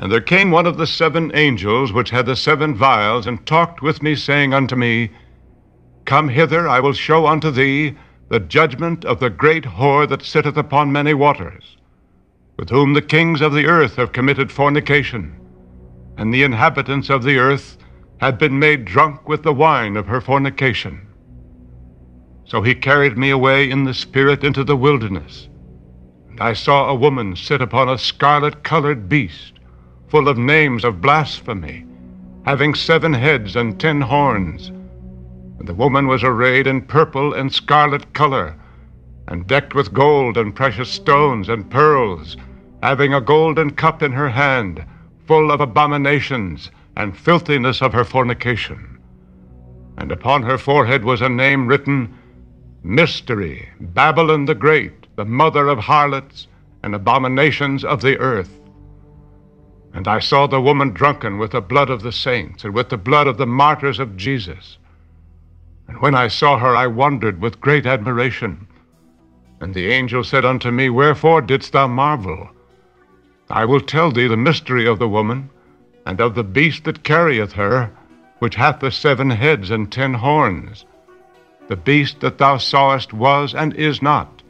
And there came one of the 7 angels which had the 7 vials, and talked with me, saying unto me, Come hither, I will show unto thee the judgment of the great whore that sitteth upon many waters, with whom the kings of the earth have committed fornication, and the inhabitants of the earth had been made drunk with the wine of her fornication. So he carried me away in the spirit into the wilderness, and I saw a woman sit upon a scarlet-colored beast, full of names of blasphemy, having 7 heads and 10 horns. And the woman was arrayed in purple and scarlet color, and decked with gold and precious stones and pearls, having a golden cup in her hand, full of abominations and filthiness of her fornication. And upon her forehead was a name written, Mystery, Babylon the Great, the mother of harlots and abominations of the earth. And I saw the woman drunken with the blood of the saints, and with the blood of the martyrs of Jesus. And when I saw her, I wondered with great admiration. And the angel said unto me, Wherefore didst thou marvel? I will tell thee the mystery of the woman, and of the beast that carrieth her, which hath the 7 heads and 10 horns. The beast that thou sawest was and is not,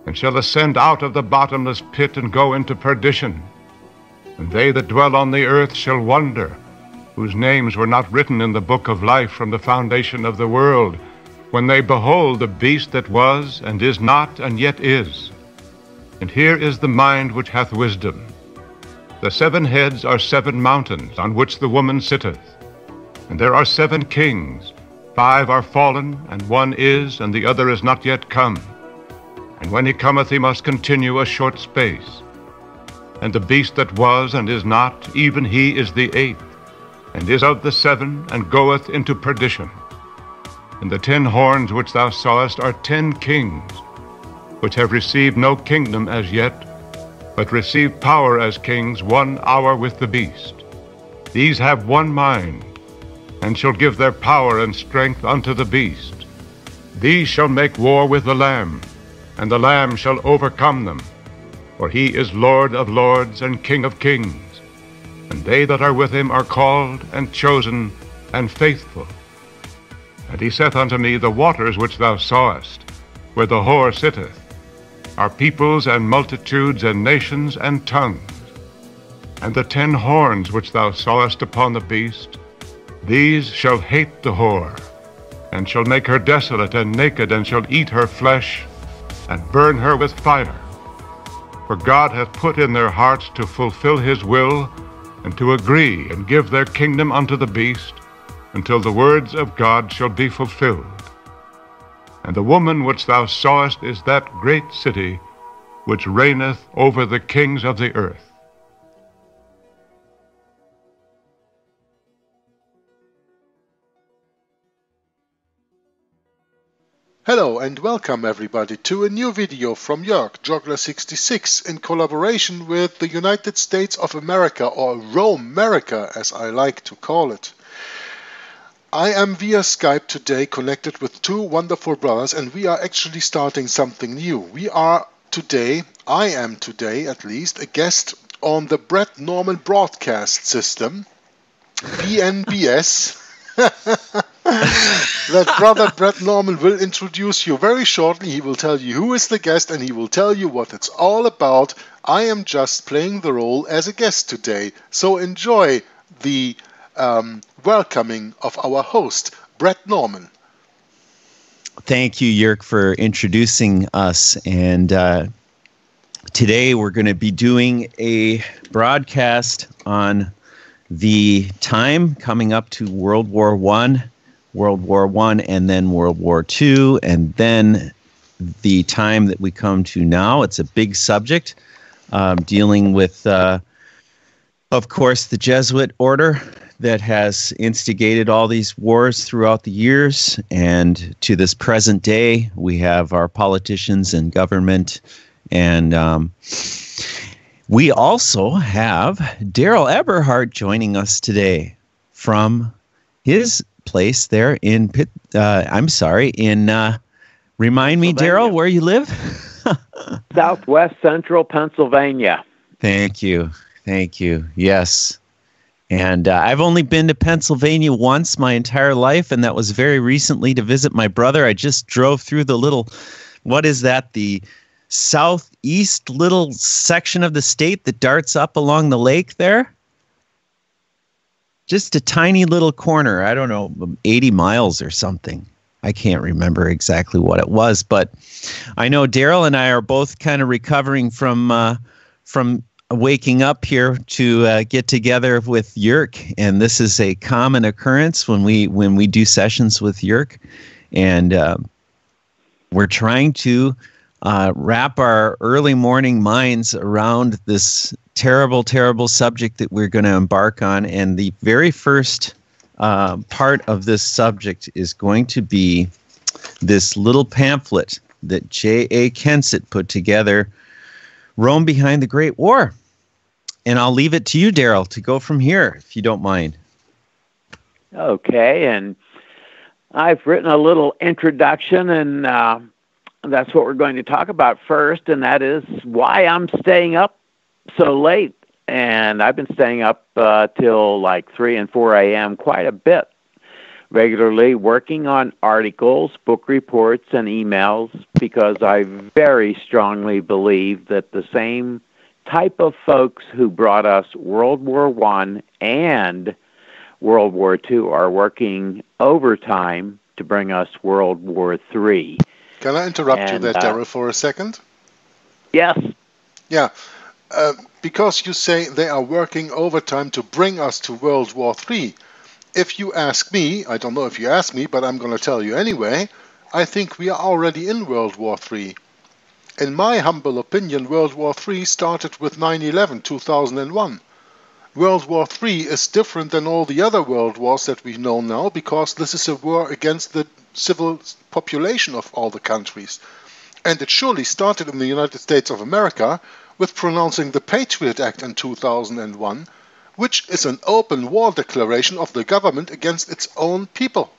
and shall ascend out of the bottomless pit, and go into perdition. And they that dwell on the earth shall wonder, whose names were not written in the book of life from the foundation of the world, when they behold the beast that was, and is not, and yet is. And here is the mind which hath wisdom. The 7 heads are 7 mountains, on which the woman sitteth. And there are 7 kings, 5 are fallen, and 1 is, and the other is not yet come. And when he cometh, he must continue a short space. And the beast that was and is not, even he is the 8th, and is of the 7, and goeth into perdition. And the 10 horns which thou sawest are 10 kings, which have received no kingdom as yet, but receive power as kings 1 hour with the beast. These have 1 mind, and shall give their power and strength unto the beast. These shall make war with the Lamb, and the Lamb shall overcome them. For he is Lord of lords and King of kings, and they that are with him are called and chosen and faithful. And he saith unto me, The waters which thou sawest, where the whore sitteth, are peoples and multitudes and nations and tongues. And the 10 horns which thou sawest upon the beast, these shall hate the whore, and shall make her desolate and naked, and shall eat her flesh, and burn her with fire. For God hath put in their hearts to fulfill his will, and to agree and give their kingdom unto the beast, until the words of God shall be fulfilled. And the woman which thou sawest is that great city, which reigneth over the kings of the earth. Hello and welcome everybody to a new video from Jörg, Joggler66, in collaboration with the United States of America, or Rome-America as I like to call it. I am via Skype today connected with 2 wonderful brothers, and we are actually starting something new. I am today at least, a guest on the Brett Norman broadcast system, BNBS. That brother Brett Norman will introduce you very shortly. He will tell you who is the guest, and he will tell you what it's all about. I am just playing the role as a guest today, so enjoy the welcoming of our host, Brett Norman. Thank you, Jörg, for introducing us. And today we're going to be doing a broadcast on the time coming up to World War I, and then World War II, and then the time that we come to now. It's a big subject, dealing with, of course, the Jesuit order that has instigated all these wars throughout the years, and to this present day, we have our politicians and government, and we also have Darryl Eberhart joining us today from his place there in remind me, Darryl, where you live? Southwest Central Pennsylvania. Thank you. Thank you. Yes. And I've only been to Pennsylvania once my entire life, and that was very recently to visit my brother. I just drove through the little, what is that, the southeast little section of the state that darts up along the lake there? Just a tiny little corner, I don't know, 80 miles or something. I can't remember exactly what it was, but I know Darryl and I are both kind of recovering from waking up here to get together with Jörg, and this is a common occurrence when we do sessions with Jörg, and we're trying to wrap our early morning minds around this terrible, terrible subject that we're going to embark on. And the very first part of this subject is going to be this little pamphlet that J.A. Kensit put together, Rome Behind the Great War. And I'll leave it to you, Darryl, to go from here, if you don't mind. Okay, and I've written a little introduction, and that's what we're going to talk about first, and that is why I'm staying up so late. And I've been staying up till like 3 and 4 a.m. quite a bit, regularly working on articles, book reports, and emails, because I very strongly believe that the same type of folks who brought us World War I and World War II are working overtime to bring us World War III. Can I interrupt you there, Darryl, for a second? Yes. Yeah. Because you say they are working overtime to bring us to World War III. If you ask me, I don't know if you ask me, but I'm going to tell you anyway, I think we are already in World War III. In my humble opinion, World War III started with 9/11, 2001. World War III is different than all the other world wars that we know now, because this is a war against the civil population of all the countries. And it surely started in the United States of America with pronouncing the Patriot Act in 2001, which is an open war declaration of the government against its own people.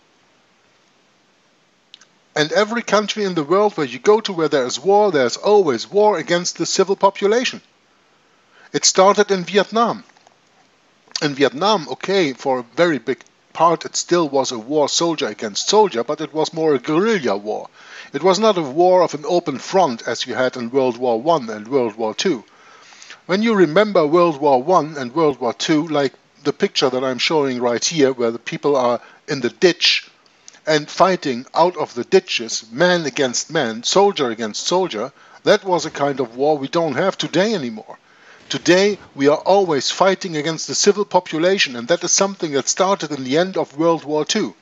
And every country in the world where you go to where there is war, there's always war against the civil population. It started in Vietnam. In Vietnam, okay, for a very big part it still was a war soldier against soldier, but it was more a guerrilla war. It was not a war of an open front as you had in World War I and World War II. When you remember World War I and World War II, like the picture that I'm showing right here, where the people are in the ditch and fighting out of the ditches, man against man, soldier against soldier, that was a kind of war we don't have today anymore. Today we are always fighting against the civil population, and that is something that started in the end of World War II.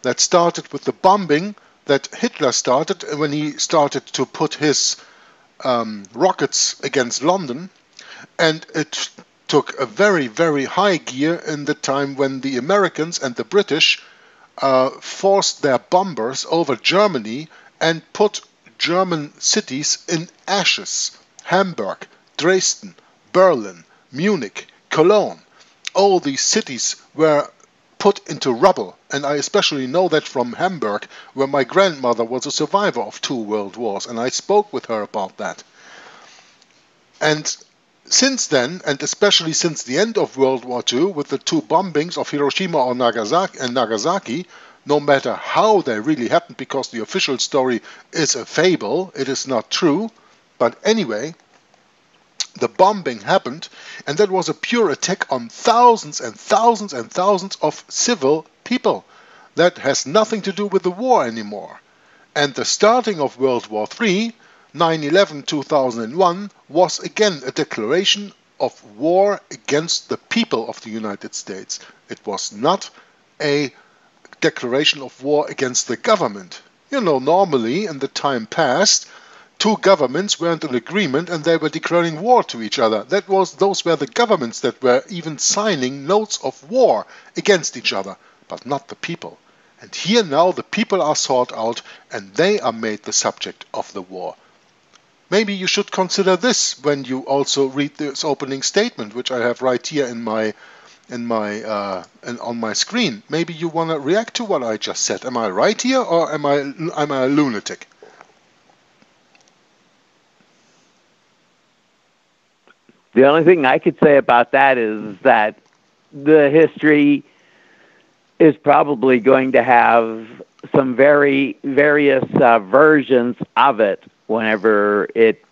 That started with the bombing that Hitler started when he started to put his rockets against London, and it took a very, very high gear in the time when the Americans and the British forced their bombers over Germany and put German cities in ashes. Hamburg, Dresden, Berlin, Munich, Cologne, all these cities were put into rubble, and I especially know that from Hamburg, where my grandmother was a survivor of 2 world wars, and I spoke with her about that. And since then, and especially since the end of World War II, with the 2 bombings of Hiroshima or Nagasaki, no matter how they really happened, because the official story is a fable, it is not true, but anyway, the bombing happened, and that was a pure attack on thousands and thousands and thousands of civil people. That has nothing to do with the war anymore. And the starting of World War III, 9/11, 2001, was again a declaration of war against the people of the United States. It was not a declaration of war against the government. You know, normally in the time past, 2 governments weren't in agreement and they were declaring war to each other. Those were the governments that were even signing notes of war against each other, but not the people. And here now the people are sought out and they are made the subject of the war. Maybe you should consider this when you also read this opening statement, which I have right here on my screen. Maybe you want to react to what I just said. Am I right here, or am I a lunatic? The only thing I could say about that is that the history is probably going to have some various versions of it whenever it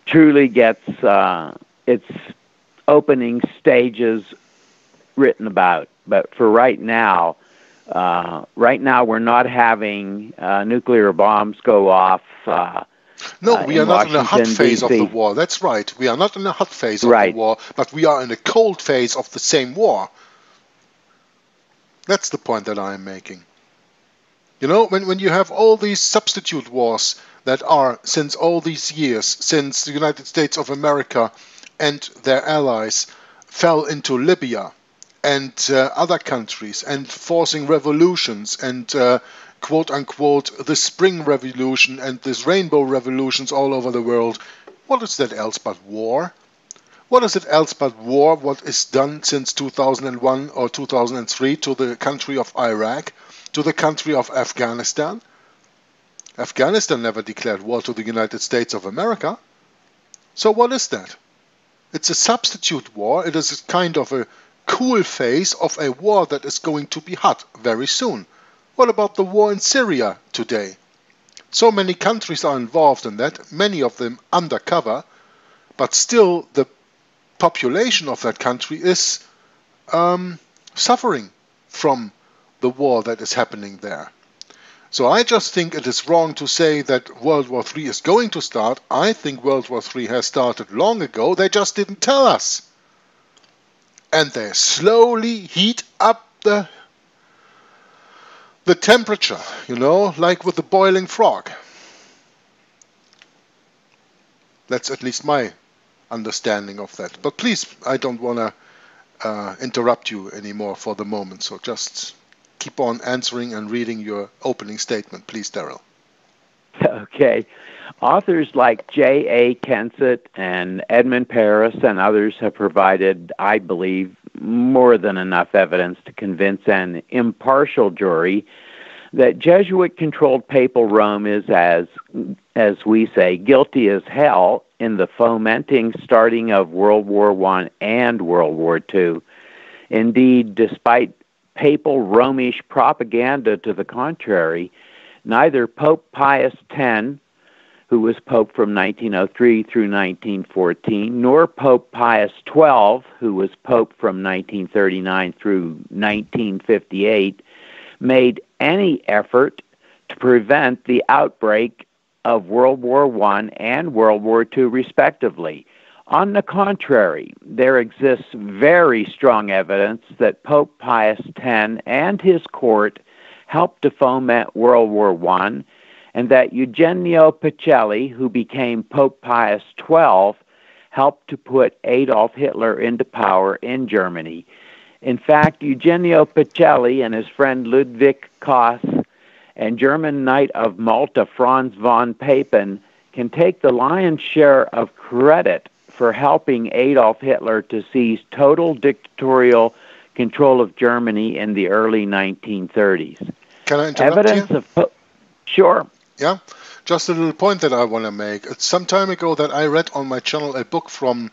truly gets its opening stages written about. But for right now we're not having nuclear bombs go off. No, we are not in a hot Washington, phase of the D.C. war. That's right. We are not in a hot phase of Right. the war, but we are in a cold phase of the same war. That's the point that I am making. You know, when you have all these substitute wars that are since all these years, since the United States of America and their allies fell into Libya and other countries and forcing revolutions and quote-unquote the Spring Revolution and this Rainbow Revolutions all over the world, what is that else but war? What is it else but war, what is done since 2001 or 2003 to the country of Iraq, to the country of Afghanistan? Afghanistan never declared war to the United States of America. So what is that? It's a substitute war. It is a kind of a cool phase of a war that is going to be hot very soon. What about the war in Syria today? So many countries are involved in that, many of them undercover, but still the population of that country is suffering from the war that is happening there. So I just think it is wrong to say that World War III is going to start. I think World War III has started long ago. They just didn't tell us. And they slowly heat up the temperature, you know, like with the boiling frog. That's at least my understanding of that. But please, I don't want to interrupt you anymore for the moment, so just keep on answering and reading your opening statement, please, Darryl. Okay. Authors like J.A. Kensit and Edmund Paris and others have provided, I believe, more than enough evidence to convince an impartial jury that Jesuit-controlled papal Rome is, as we say, guilty as hell in the fomenting starting of World War I and World War II. Indeed, despite papal Romish propaganda to the contrary, neither Pope Pius X, who was Pope from 1903 through 1914, nor Pope Pius XII, who was Pope from 1939 through 1958, made any effort to prevent the outbreak of World War I and World War II, respectively. On the contrary, there exists very strong evidence that Pope Pius X and his court helped to foment World War I, and that Eugenio Pacelli, who became Pope Pius XII, helped to put Adolf Hitler into power in Germany. In fact, Eugenio Pacelli and his friend Ludwig Koss and German Knight of Malta Franz von Papen can take the lion's share of credit for helping Adolf Hitler to seize total dictatorial control of Germany in the early 1930s. Can I interrupt Evidence you? of Sure. Yeah, just a little point that I want to make. It's some time ago that I read on my channel a book from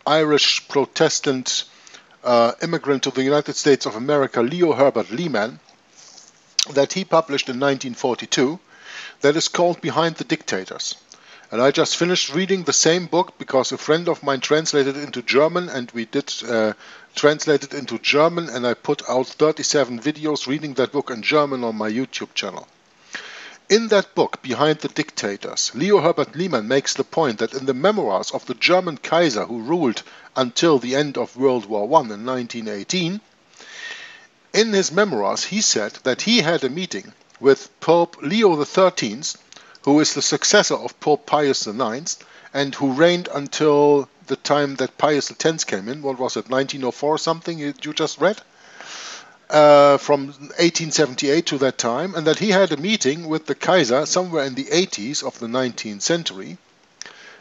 Irish Protestant immigrant to the United States of America, Leo Herbert Lehman, that he published in 1942, that is called Behind the Dictators. And I just finished reading the same book because a friend of mine translated it into German, and we did translate it into German, and I put out 37 videos reading that book in German on my YouTube channel. In that book, Behind the Dictators, Leo Herbert Lehman makes the point that in the memoirs of the German Kaiser who ruled until the end of World War I in 1918, in his memoirs he said that he had a meeting with Pope Leo XIII, who is the successor of Pope Pius IX, and who reigned until the time that Pius X came in. What was it, 1904 something you just read? From 1878 to that time, and that he had a meeting with the Kaiser somewhere in the 80s of the 19th century,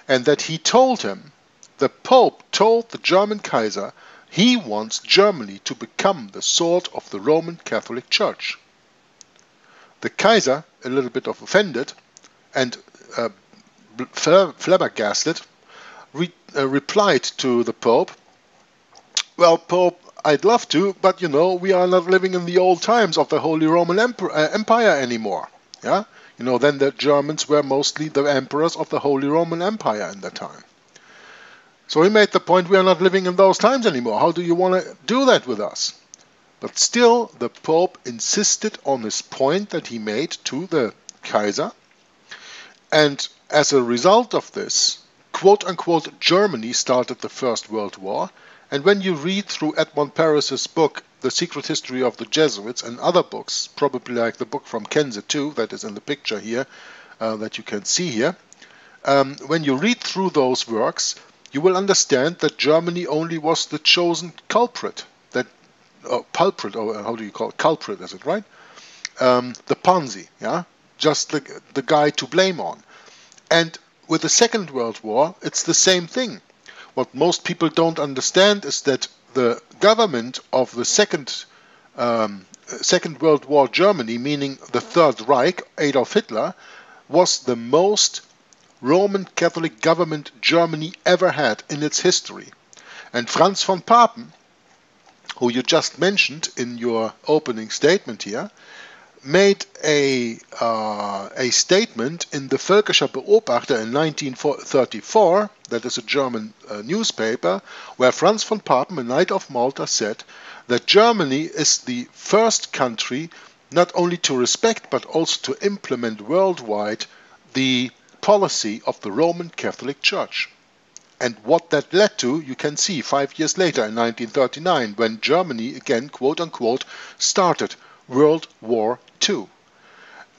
and that he told him, the Pope told the German Kaiser, he wants Germany to become the sword of the Roman Catholic Church. The Kaiser, a little bit offended and flabbergasted, replied to the Pope, "Well, Pope, I'd love to, but we are not living in the old times of the Holy Roman Empire anymore." Yeah, then the Germans were mostly the emperors of the Holy Roman Empire in that time. So he made the point, we are not living in those times anymore. How do you want to do that with us? But still, the Pope insisted on his point that he made to the Kaiser. And as a result of this, quote-unquote, Germany started the First World War. And when you read through Edmond Paris's book, The Secret History of the Jesuits, and other books, probably like the book from Kensit too, that is in the picture here, that you can see here, when you read through those works, you will understand that Germany only was the chosen culprit, culprit, or how do you call it? Culprit, is it right? The pansy, yeah? Just the guy to blame on. And with the Second World War, it's the same thing. What most people don't understand is that the government of the Second World War Germany, meaning the Third Reich, Adolf Hitler, was the most Roman Catholic government Germany ever had in its history. And Franz von Papen, who you just mentioned in your opening statement here, made a statement in the Völkischer Beobachter in 1934, that is a German newspaper, where Franz von Papen, a Knight of Malta, said that Germany is the first country not only to respect but also to implement worldwide the policy of the Roman Catholic Church. And what that led to, you can see 5 years later in 1939, when Germany again, quote-unquote, started World War II.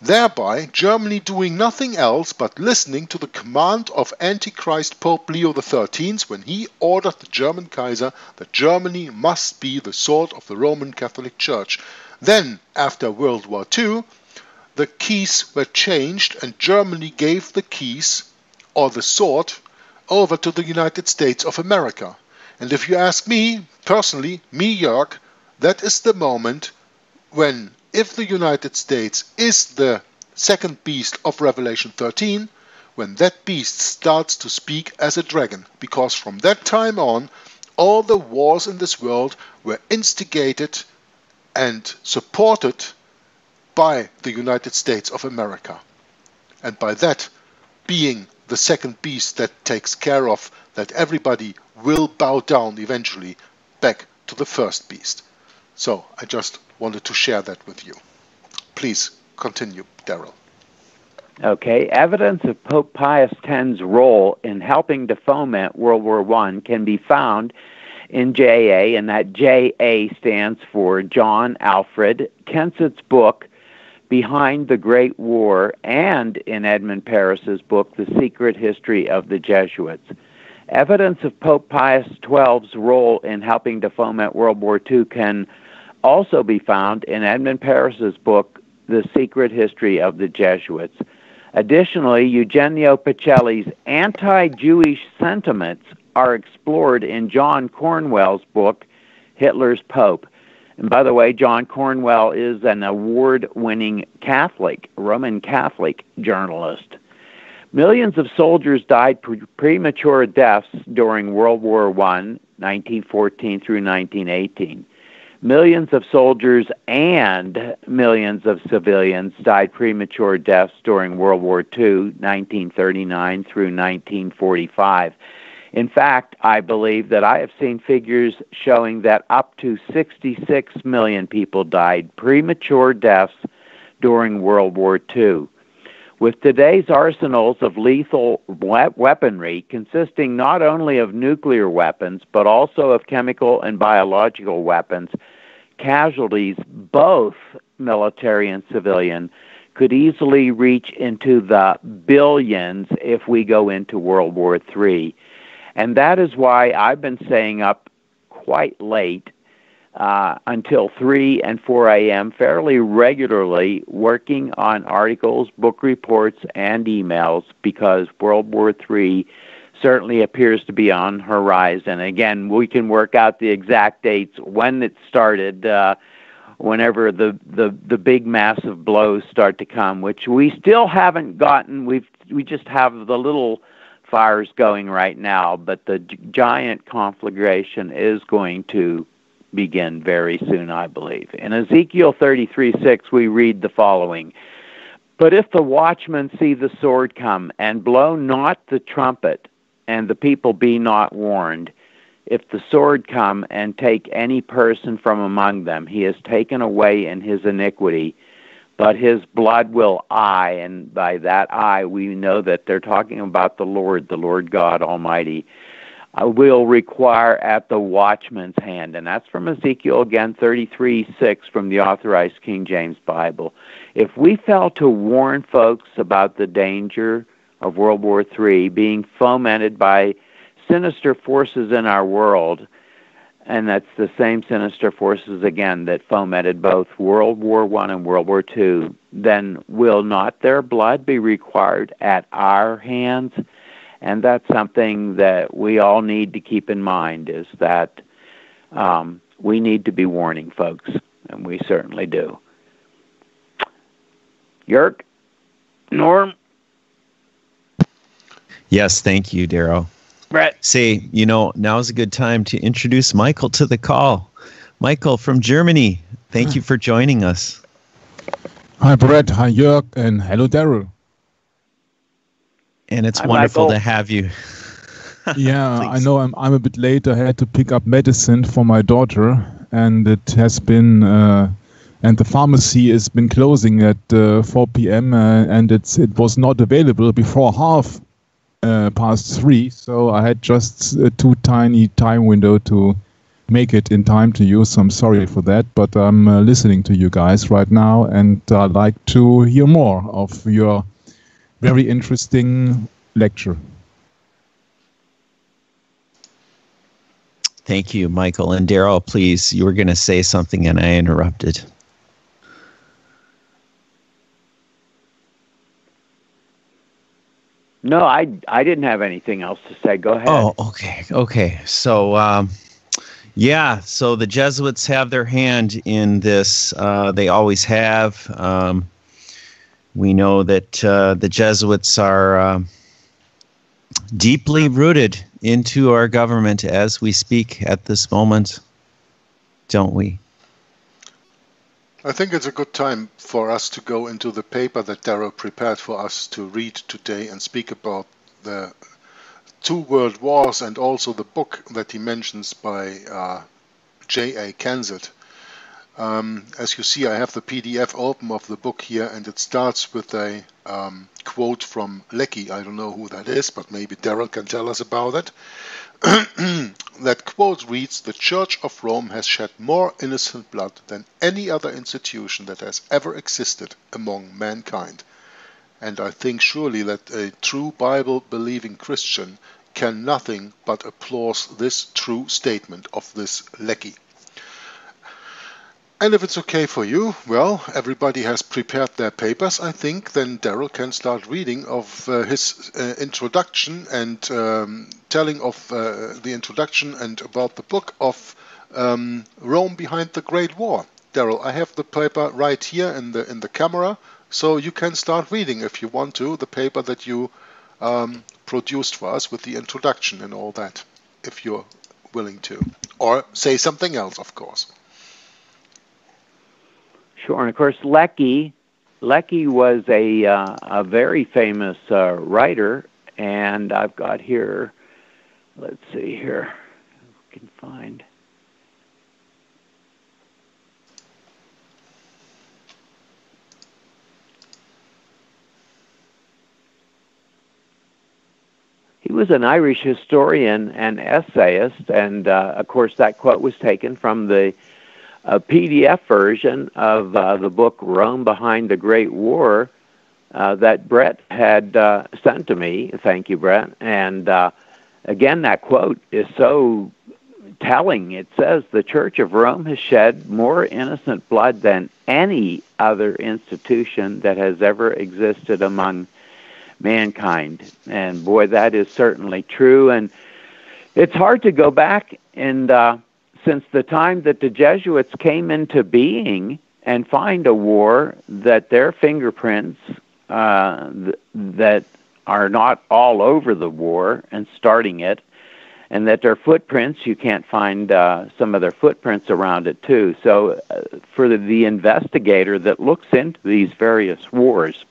Thereby, Germany doing nothing else but listening to the command of Antichrist Pope Leo XIII when he ordered the German Kaiser that Germany must be the sword of the Roman Catholic Church. Then, after World War II, the keys were changed and Germany gave the keys, or the sword, over to the United States of America. And if you ask me, personally, Jörg, that is the moment when, if the United States is the second beast of Revelation 13, when that beast starts to speak as a dragon. Because from that time on, all the wars in this world were instigated and supported by the United States of America. And by that being the second beast that takes care of that everybody will bow down eventually back to the first beast. So I just wanted to share that with you. Please continue, Darryl. Okay, evidence of Pope Pius X's role in helping to foment World War I can be found in JA, and that JA stands for John Alfred Kensit's book, Behind the Great War, and in Edmund Paris's book, The Secret History of the Jesuits. Evidence of Pope Pius XII's role in helping to foment World War II can also be found in Edmund Paris's book, The Secret History of the Jesuits. Additionally, Eugenio Pacelli's anti-Jewish sentiments are explored in John Cornwell's book, Hitler's Pope. And by the way, John Cornwell is an award-winning Catholic, Roman Catholic journalist. Millions of soldiers died premature deaths during World War I, 1914 through 1918. Millions of soldiers and millions of civilians died premature deaths during World War II, 1939 through 1945. In fact, I believe that I have seen figures showing that up to 66 million people died premature deaths during World War II. With today's arsenals of lethal weaponry consisting not only of nuclear weapons, but also of chemical and biological weapons, casualties, both military and civilian, could easily reach into the billions if we go into World War III. And that is why I've been staying up quite late until 3 and 4 a.m. fairly regularly, working on articles, book reports, and emails, because World War III certainly appears to be on horizon. Again, we can work out the exact dates when it started, whenever the big massive blows start to come, which we still haven't gotten. We just have the little fires going right now, but the giant conflagration is going to begin very soon, I believe. In Ezekiel 33:6, we read the following: "But if the watchmen see the sword come, and blow not the trumpet, and the people be not warned, if the sword come and take any person from among them, he is taken away in his iniquity, but his blood will I," and by that I, we know that they're talking about the Lord God Almighty, "will require at the watchman's hand." And that's from Ezekiel again, 33:6 from the Authorized King James Bible. If we fail to warn folks about the danger of World War III being fomented by sinister forces in our world, and that's the same sinister forces, again, that fomented both World War I and World War II, then will not their blood be required at our hands? And that's something that we all need to keep in mind, is that we need to be warning folks, and we certainly do. Jörg? Norm? Yes, thank you, Darryl. Brett? Say, now's a good time to introduce Michael to the call. Michael from Germany, thank you for joining us. Hi, Brett. Hi, Jörg. And hello, Darryl. And it's Hi, wonderful Michael. to have you. Yeah, Please. I know I'm a bit late. I had to pick up medicine for my daughter, and it has been, and the pharmacy has been closing at 4 p.m. And it was not available before past 3. So I had just a too tiny time window to make it in time to use. I'm sorry for that, but I'm listening to you guys right now, and I'd like to hear more of your very interesting lecture. Thank you, Michael. And Darryl, please, you were going to say something and I interrupted. No, I didn't have anything else to say. Go ahead. Oh, okay. So, so the Jesuits have their hand in this. They always have. We know that the Jesuits are deeply rooted into our government as we speak at this moment, don't we? I think it's a good time for us to go into the paper that Darryl prepared for us to read today and speak about the 2 world wars, and also the book that he mentions by J.A. Kensit. As you see, I have the PDF open of the book here, and it starts with a quote from Lecky. I don't know who that is, but maybe Darryl can tell us about it. That quote reads, "The Church of Rome has shed more innocent blood than any other institution that has ever existed among mankind." And I think surely that a true Bible-believing Christian can nothing but applaud this true statement of this Lecky. And if it's okay for you, well, everybody has prepared their papers, I think, then Darryl can start reading of his introduction and telling of the introduction and about the book of Rome Behind the Great War. Darryl, I have the paper right here in the camera, so you can start reading if you want to, the paper that you produced for us with the introduction and all that, if you're willing to. Or say something else, of course. Sure, and of course, Lecky was a very famous writer, and I've got here, let's see here, I can find. He was an Irish historian and essayist, and of course, that quote was taken from the a PDF version of the book Rome Behind the Great War that Brett had sent to me. Thank you, Brett. And again, that quote is so telling. It says, "The Church of Rome has shed more innocent blood than any other institution that has ever existed among mankind." And boy, that is certainly true. And it's hard to go back and since the time that the Jesuits came into being and find a war that their fingerprints that are not all over the war and starting it, and that their footprints, you can't find some of their footprints around it too. So for the investigator that looks into these various wars,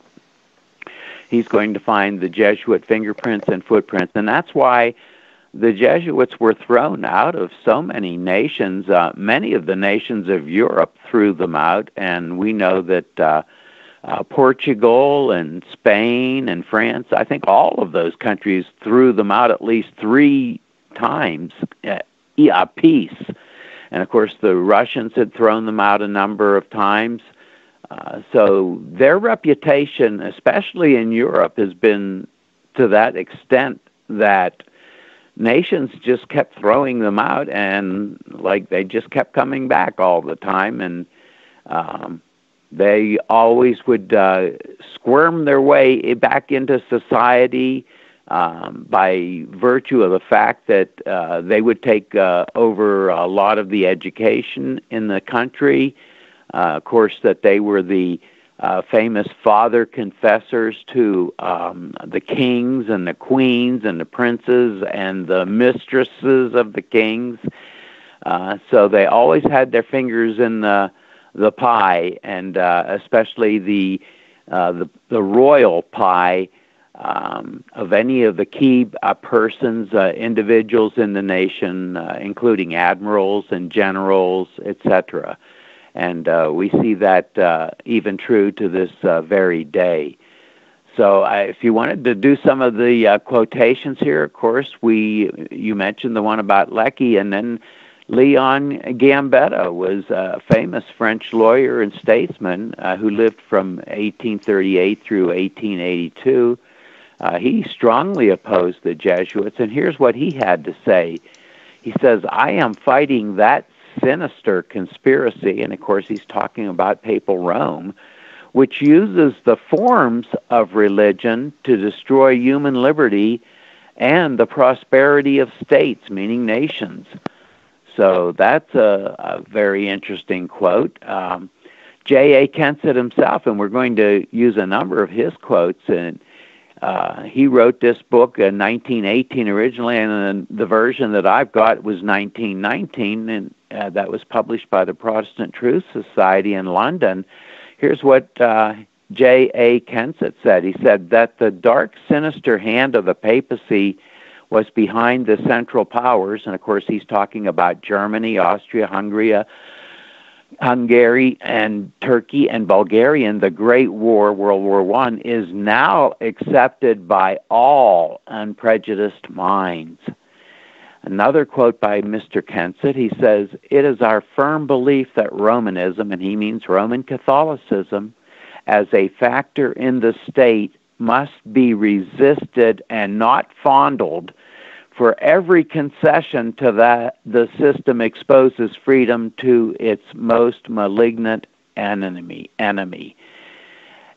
he's going to find the Jesuit fingerprints and footprints, and that's why the Jesuits were thrown out of so many nations. Many of the nations of Europe threw them out, and we know that Portugal and Spain and France, I think all of those countries threw them out at least 3 times a piece. And of course, the Russians had thrown them out a number of times. So their reputation, especially in Europe, has been to that extent that nations just kept throwing them out, and like they just kept coming back all the time, and they always would squirm their way back into society by virtue of the fact that they would take over a lot of the education in the country. Of course, that they were the famous father confessors to the kings and the queens and the princes and the mistresses of the kings. So they always had their fingers in the pie, and especially the royal pie of any of the key persons, individuals in the nation, including admirals and generals, etc. And we see that even true to this very day. So if you wanted to do some of the quotations here, of course, you mentioned the one about Lecky, and then Leon Gambetta was a famous French lawyer and statesman who lived from 1838 through 1882. He strongly opposed the Jesuits, and here's what he had to say. He says, "I am fighting that sinister conspiracy," and of course he's talking about Papal Rome, "which uses the forms of religion to destroy human liberty and the prosperity of states," meaning nations. So that's a very interesting quote. J.A. Kensit himself, and we're going to use a number of his quotes, and he wrote this book in 1918 originally, and the version that I've got was 1919, and that was published by the Protestant Truth Society in London. Here's what J.A. Kensit said. He said that the dark, sinister hand of the papacy was behind the Central Powers, and of course he's talking about Germany, Austria, Hungary, and Turkey and Bulgaria. And the Great War, World War I, is now accepted by all unprejudiced minds. Another quote by Mr. Kensit, he says, "It is our firm belief that Romanism," and he means Roman Catholicism, "as a factor in the state must be resisted and not fondled, for every concession to that the system exposes freedom to its most malignant enemy.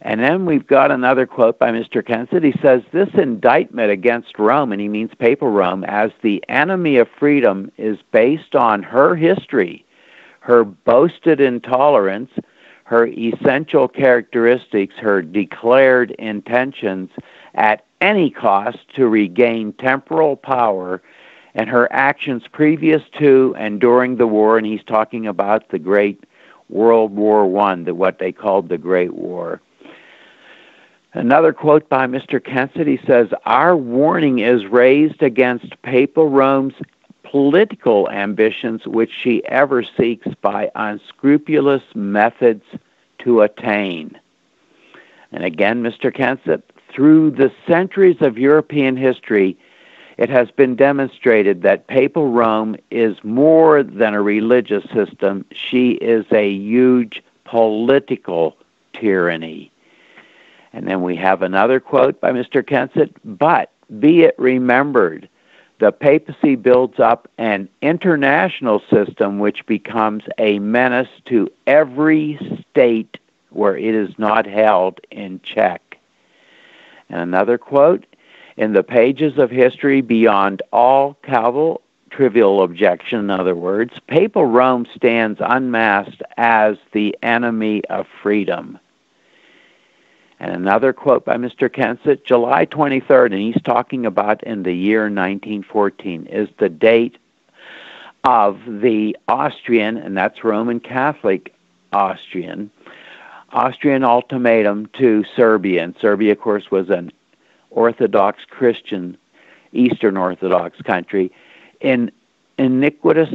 And then we've got another quote by Mr. Kensit. He says, "This indictment against Rome," and he means Papal Rome, "as the enemy of freedom is based on her history, her boasted intolerance, her essential characteristics, her declared intentions at any cost to regain temporal power, and her actions previous to and during the war," and he's talking about the Great World War I, what they called the Great War. Another quote by Mr. Kensit, he says, "Our warning is raised against Papal Rome's political ambitions, which she ever seeks by unscrupulous methods to attain." And again, Mr. Kensit, "Through the centuries of European history, it has been demonstrated that Papal Rome is more than a religious system. She is a huge political tyranny." And then we have another quote by Mr. Kensit, "But be it remembered, the papacy builds up an international system which becomes a menace to every state where it is not held in check." And another quote, "In the pages of history, beyond all cavil, trivial objection, in other words, Papal Rome stands unmasked as the enemy of freedom." And another quote by Mr. Kensit, July 23rd, and he's talking about in the year 1914, is the date of the Austrian, and that's Roman Catholic Austrian ultimatum to Serbia. And Serbia, of course, was an Orthodox Christian, Eastern Orthodox country, an iniquitous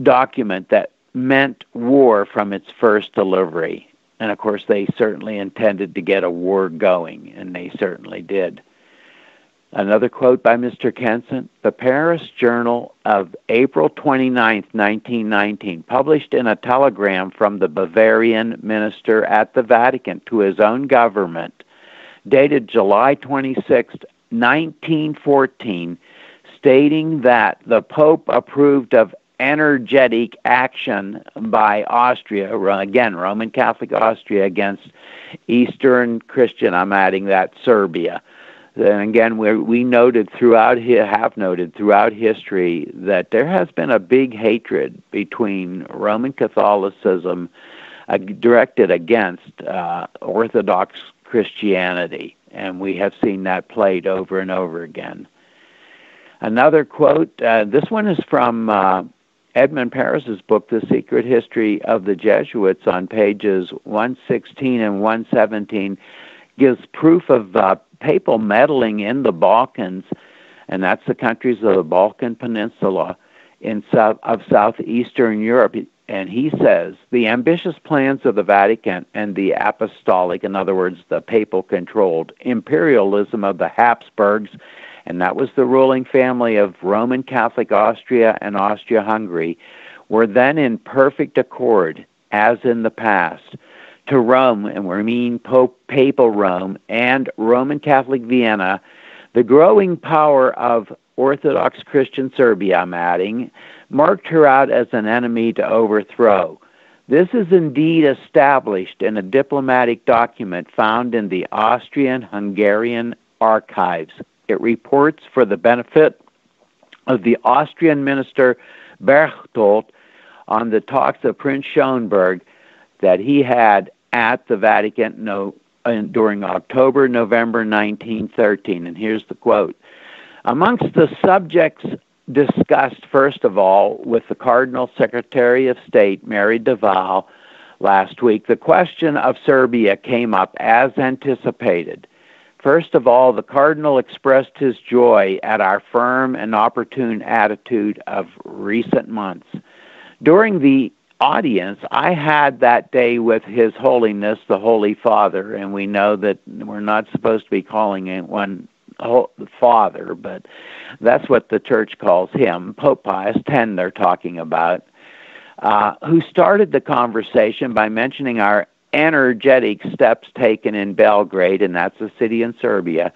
document that meant war from its first delivery. And of course, they certainly intended to get a war going, and they certainly did. Another quote by Mr. Kensit, the Paris Journal of April 29, 1919, published in a telegram from the Bavarian minister at the Vatican to his own government, dated July 26, 1914, stating that the Pope approved of energetic action by Austria, again, Roman Catholic Austria, against Eastern Christian, I'm adding that, Serbia. Then again, we noted throughout history that there has been a big hatred between Roman Catholicism directed against Orthodox Christianity, and we have seen that played over and over again. Another quote, this one is from Edmund Paris's book, The Secret History of the Jesuits, on pages 116 and 117, gives proof of papal meddling in the Balkans, and that's the countries of the Balkan Peninsula of southeastern Europe. And he says, the ambitious plans of the Vatican and the apostolic, in other words, the papal-controlled imperialism of the Habsburgs, and that was the ruling family of Roman Catholic Austria and Austria-Hungary, were then in perfect accord, as in the past, to Rome, and we mean Papal Rome, and Roman Catholic Vienna, the growing power of Orthodox Christian Serbia, I'm adding, marked her out as an enemy to overthrow. This is indeed established in a diplomatic document found in the Austrian-Hungarian archives. It reports for the benefit of the Austrian minister Berchtold on the talks of Prince Schönberg that he had at the Vatican during October-November 1913. And here's the quote. Amongst the subjects discussed, first of all, with the Cardinal Secretary of State, Mary de Waal, last week, the question of Serbia came up as anticipated. First of all, the Cardinal expressed his joy at our firm and opportune attitude of recent months. During the audience I had that day with His Holiness, the Holy Father, and we know that we're not supposed to be calling one Father, but that's what the Church calls him, Pope Pius X they're talking about, who started the conversation by mentioning our energetic steps taken in Belgrade, and that's a city in Serbia.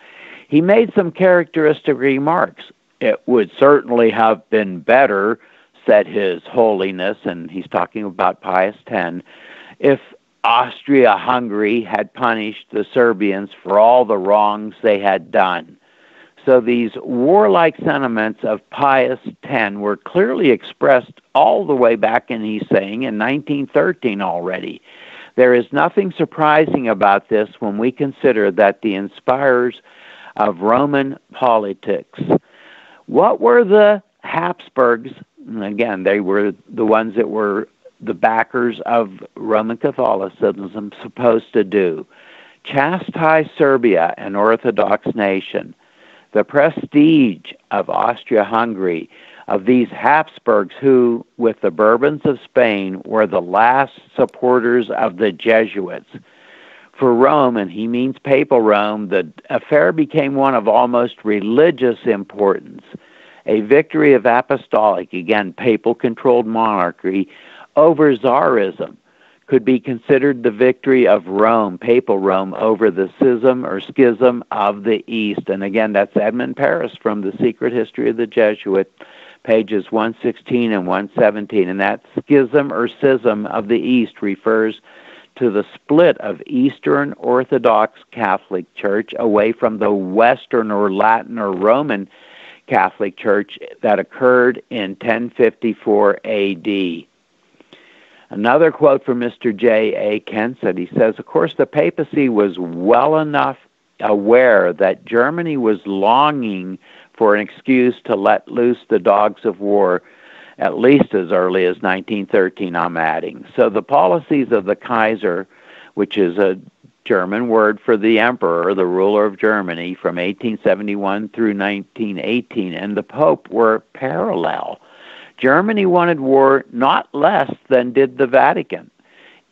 He made some characteristic remarks. It would certainly have been better, said His Holiness, and he's talking about Pius X, if Austria-Hungary had punished the Serbians for all the wrongs they had done. So these warlike sentiments of Pius X were clearly expressed all the way back, and he's saying, in 1913 already. There is nothing surprising about this when we consider that the inspirers of Roman politics. What were the Habsburgs? Again, they were the ones that were the backers of Roman Catholicism supposed to do. Chastise Serbia, an Orthodox nation. The prestige of Austria-Hungary, of these Habsburgs who, with the Bourbons of Spain, were the last supporters of the Jesuits. For Rome, and he means Papal Rome, the affair became one of almost religious importance. A victory of apostolic, again, papal-controlled monarchy, over Tsarism could be considered the victory of Rome, Papal Rome, over the schism of the East. And again, that's Edmund Paris from The Secret History of the Jesuit, pages 116 and 117. And that schism of the East refers to the split of Eastern Orthodox Catholic Church away from the Western or Latin or Roman Catholic Church that occurred in 1054 A.D. Another quote from Mr. J.A. Kensit. He says, of course, the papacy was well enough aware that Germany was longing for an excuse to let loose the dogs of war at least as early as 1913, I'm adding. So the policies of the Kaiser, which is a German word for the emperor, the ruler of Germany, from 1871 through 1918, and the Pope were parallel. Germany wanted war not less than did the Vatican,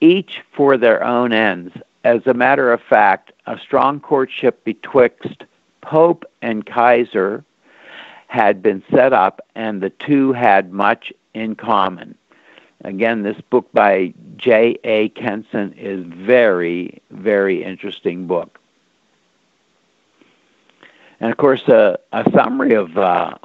each for their own ends. As a matter of fact, a strong courtship betwixt Pope and Kaiser had been set up, and the two had much in common. Again, this book by J.A. Kensit is very, very interesting book. And of course, a summary of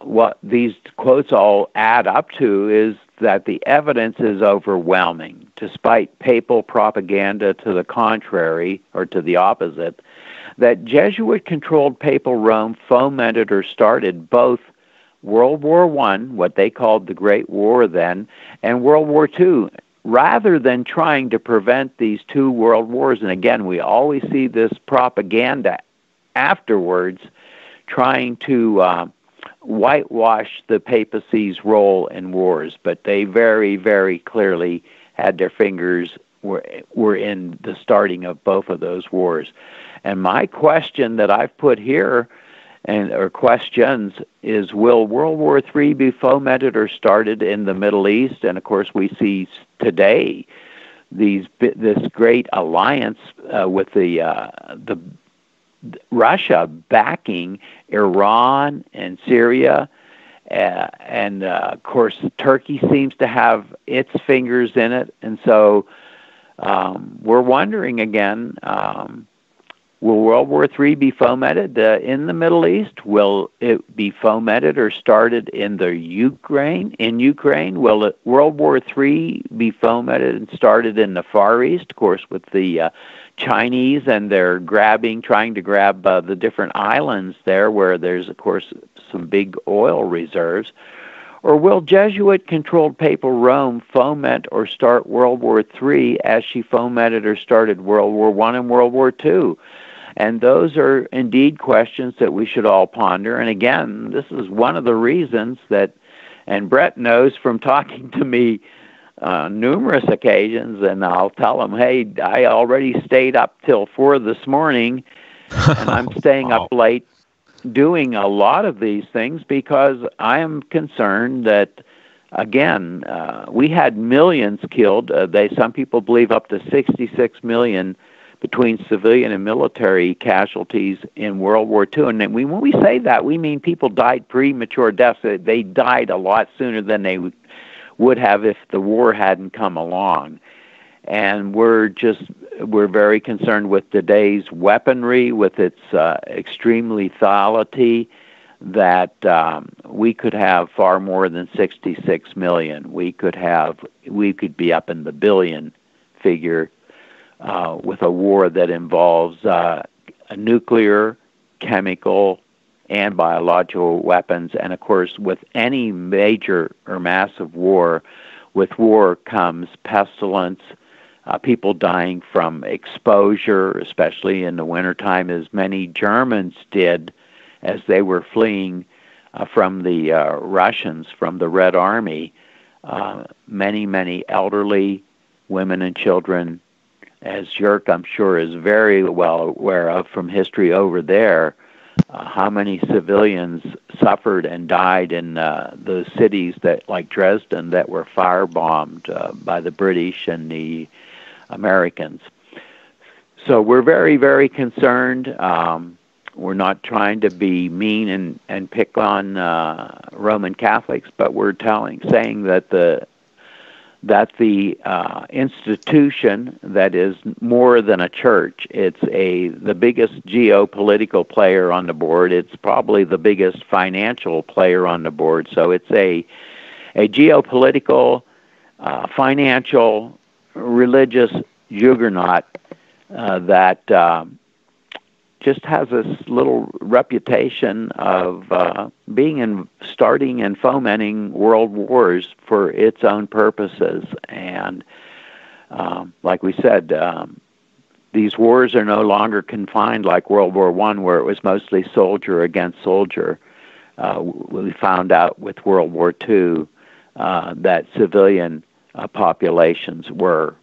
what these quotes all add up to is that the evidence is overwhelming, despite papal propaganda to the contrary, or to the opposite, that Jesuit-controlled papal Rome fomented or started both World War I, what they called the Great War then, and World War II, rather than trying to prevent these two world wars. And again, we always see this propaganda afterwards trying to whitewash the papacy's role in wars, but they very, very clearly had their fingers were in the starting of both of those wars. And my question that I've put here, or questions, is will World War III be fomented or started in the Middle East? And of course, we see today this great alliance with the Russia backing Iran and Syria, and of course Turkey seems to have its fingers in it. And so we're wondering again, will World War III be fomented in the Middle East? Will it be fomented or started in the Ukraine? Will World War III be fomented and started in the Far East? Of course, with the Chinese and they're trying to grab the different islands there where there's, of course, some big oil reserves. Or will Jesuit-controlled papal Rome foment or start World War III as she fomented or started World War I and World War II? And those are indeed questions that we should all ponder. And again, this is one of the reasons that, and Brett knows from talking to me numerous occasions, and I'll tell him, hey, I already stayed up till 4 this morning, and I'm staying up late doing a lot of these things because I am concerned that, again, we had millions killed. Some people believe up to 66 million between civilian and military casualties in World War II. And then when we say that, we mean people died premature deaths. They died a lot sooner than they would have if the war hadn't come along. And we're very concerned with today's weaponry, with its extreme lethality, that we could have far more than 66 million. We could be up in the billion figure with a war that involves a nuclear, chemical, and biological weapons. And of course, with any major or massive war, with war comes pestilence, people dying from exposure, especially in the wintertime, as many Germans did as they were fleeing from the Russians, from the Red Army. Many, many elderly women and children, as Jörg, I'm sure, is very well aware of from history over there, how many civilians suffered and died in the cities that, like Dresden, that were firebombed by the British and the Americans. So we're very, very concerned. We're not trying to be mean and pick on Roman Catholics, but we're saying that the institution that is more than a church, it's the biggest geopolitical player on the board. It's probably the biggest financial player on the board. So it's a geopolitical, financial, religious juggernaut that just has this little reputation of starting and fomenting world wars for its own purposes. And like we said, these wars are no longer confined like World War I, where it was mostly soldier against soldier. We found out with World War II that civilian populations were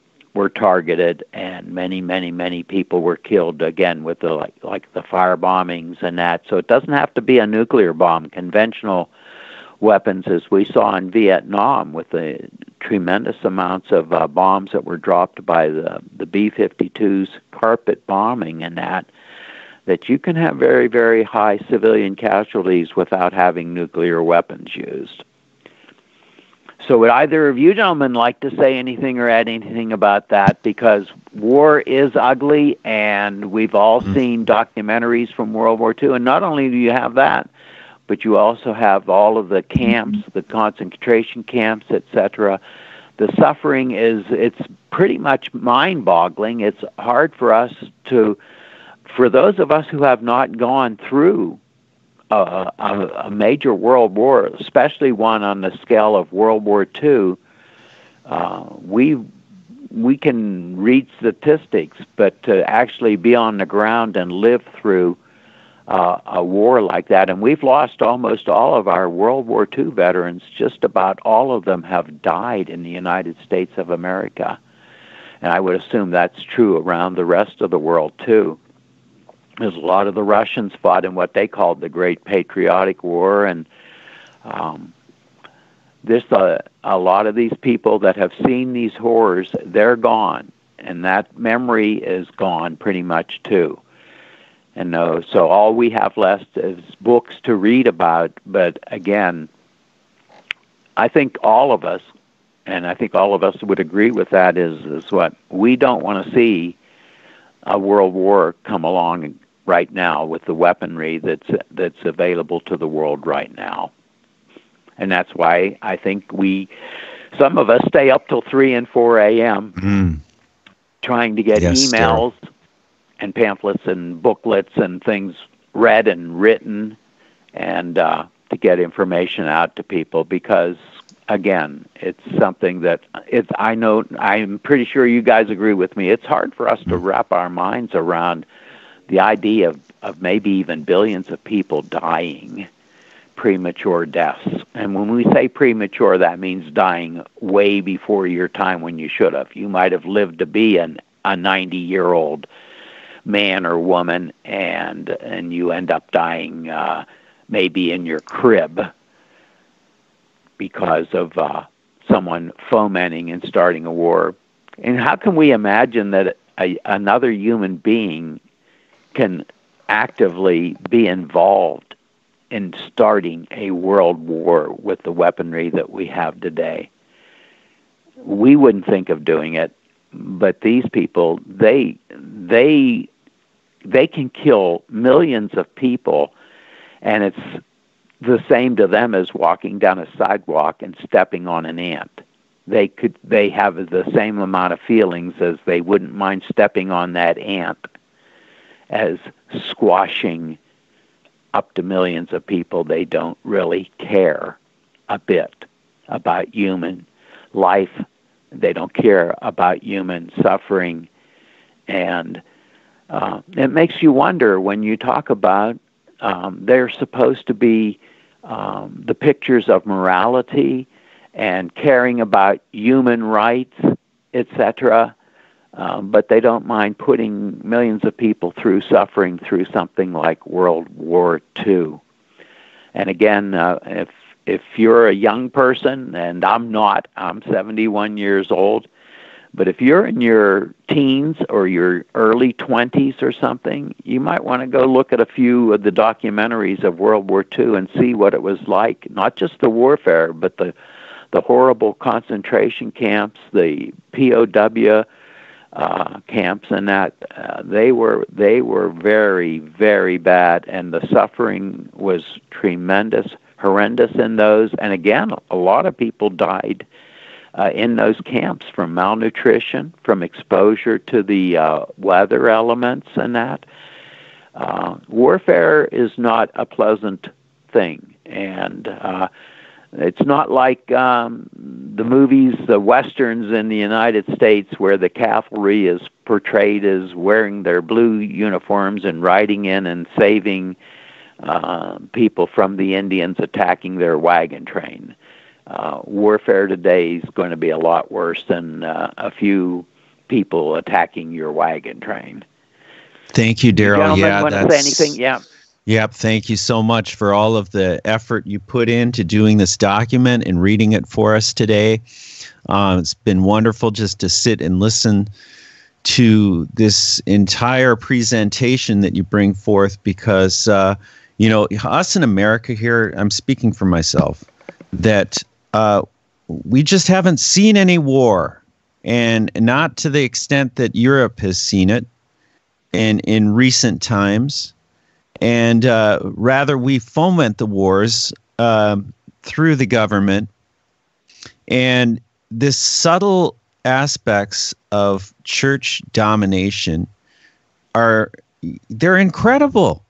targeted, and many people were killed, again, with the like the fire bombings and that. So it doesn't have to be a nuclear bomb. Conventional weapons, as we saw in Vietnam with the tremendous amounts of bombs that were dropped by the B-52's carpet bombing and that you can have very, very high civilian casualties without having nuclear weapons used. So would either of you gentlemen like to say anything or add anything about that? Because war is ugly, and we've all seen documentaries from World War II, and not only do you have that, but you also have all of the camps, the concentration camps, etc. The suffering it's pretty much mind-boggling. It's hard for us for those of us who have not gone through a major world war, especially one on the scale of World War II, we can read statistics, but to actually be on the ground and live through a war like that, and we've lost almost all of our World War II veterans. Just about all of them have died in the United States of America, and I would assume that's true around the rest of the world too. There's a lot of the Russians fought in what they called the Great Patriotic War, and there's a lot of these people that have seen these horrors. They're gone, and that memory is gone pretty much too. And so all we have left is books to read about. But again, I think all of us, and I think all of us would agree with that, is what we don't want to see a world war come along right now with the weaponry that's available to the world right now. And that's why I think some of us stay up till 3 and 4 a.m. Trying to get emails and pamphlets and booklets and things read and written, and to get information out to people, because again, it's something that I'm pretty sure you guys agree with me. It's hard for us to wrap our minds around the idea of maybe even billions of people dying premature deaths. And when we say premature, that means dying way before your time when you should have. You might have lived to be a 90-year-old man or woman, and you end up dying maybe in your crib because of someone fomenting and starting a war. And how can we imagine that another human being can actively be involved in starting a world war with the weaponry that we have today? We wouldn't think of doing it, but these people, they can kill millions of people, and it's the same to them as walking down a sidewalk and stepping on an ant. They have the same amount of feelings as they wouldn't mind stepping on that ant as squashing up to millions of people. They don't really care a bit about human life. They don't care about human suffering. And it makes you wonder when you talk about they're supposed to be the pictures of morality and caring about human rights, etc., but they don't mind putting millions of people through suffering through something like World War II. And again, if you're a young person, and I'm not, I'm 71 years old, but if you're in your teens or your early 20s or something, you might want to go look at a few of the documentaries of World War II and see what it was like, not just the warfare, but the horrible concentration camps, the POW camps, and that they were very, very bad, and the suffering was tremendous, horrendous in those. And again, a lot of people died in those camps from malnutrition, from exposure to the weather elements and that. Warfare is not a pleasant thing, and It's not like the movies, the westerns in the United States, where the cavalry is portrayed as wearing their blue uniforms and riding in and saving people from the Indians attacking their wagon train. Warfare today is going to be a lot worse than a few people attacking your wagon train. Thank you, Darryl. Gentlemen, Yeah, want to say anything? Yeah. Yep. Thank you so much for all of the effort you put into doing this document and reading it for us today. It's been wonderful just to sit and listen to this entire presentation that you bring forth, because, us in America here, I'm speaking for myself, that we just haven't seen any war, and not to the extent that Europe has seen it in recent times. And rather, we foment the wars through the government. And this subtle aspects of church domination they're incredible.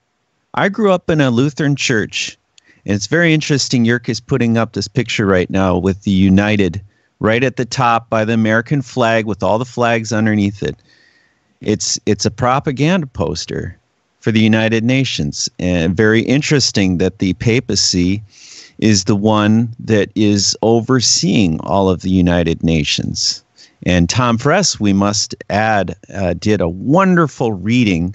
I grew up in a Lutheran church, and it's very interesting. Jörg is putting up this picture right now with the United right at the top by the American flag with all the flags underneath it. It's a propaganda poster for the United Nations. And very interesting that the papacy is the one that is overseeing all of the United Nations. And Tom Press, we must add, did a wonderful reading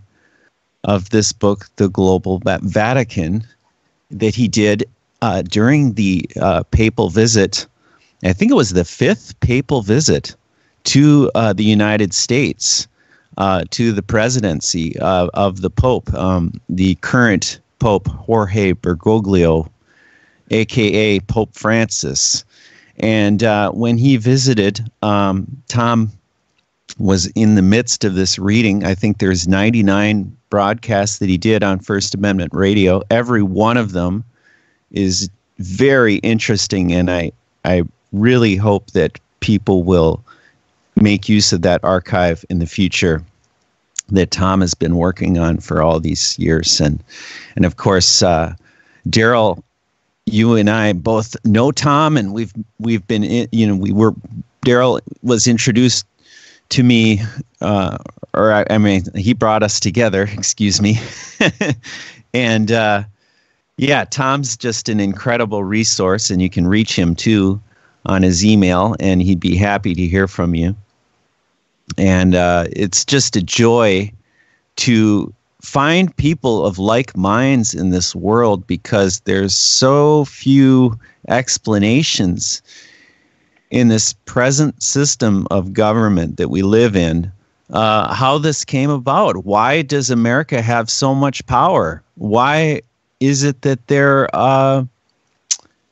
of this book, The Global Vatican, that he did during the papal visit. I think it was the 5th papal visit to the United States, to the presidency of the Pope, the current Pope Jorge Bergoglio, a.k.a. Pope Francis. And when he visited, Tom was in the midst of this reading. I think there's 99 broadcasts that he did on First Amendment Radio. Every one of them is very interesting, and I really hope that people will make use of that archive in the future that Tom has been working on for all these years. And of course, Darryl, you and I both know Tom, and we've been Darryl was introduced to me, he brought us together, excuse me. And Tom's just an incredible resource, and you can reach him too on his email, and he'd be happy to hear from you. And it's just a joy to find people of like minds in this world, because there's so few explanations in this present system of government that we live in, how this came about. Why does America have so much power? Why is it that they're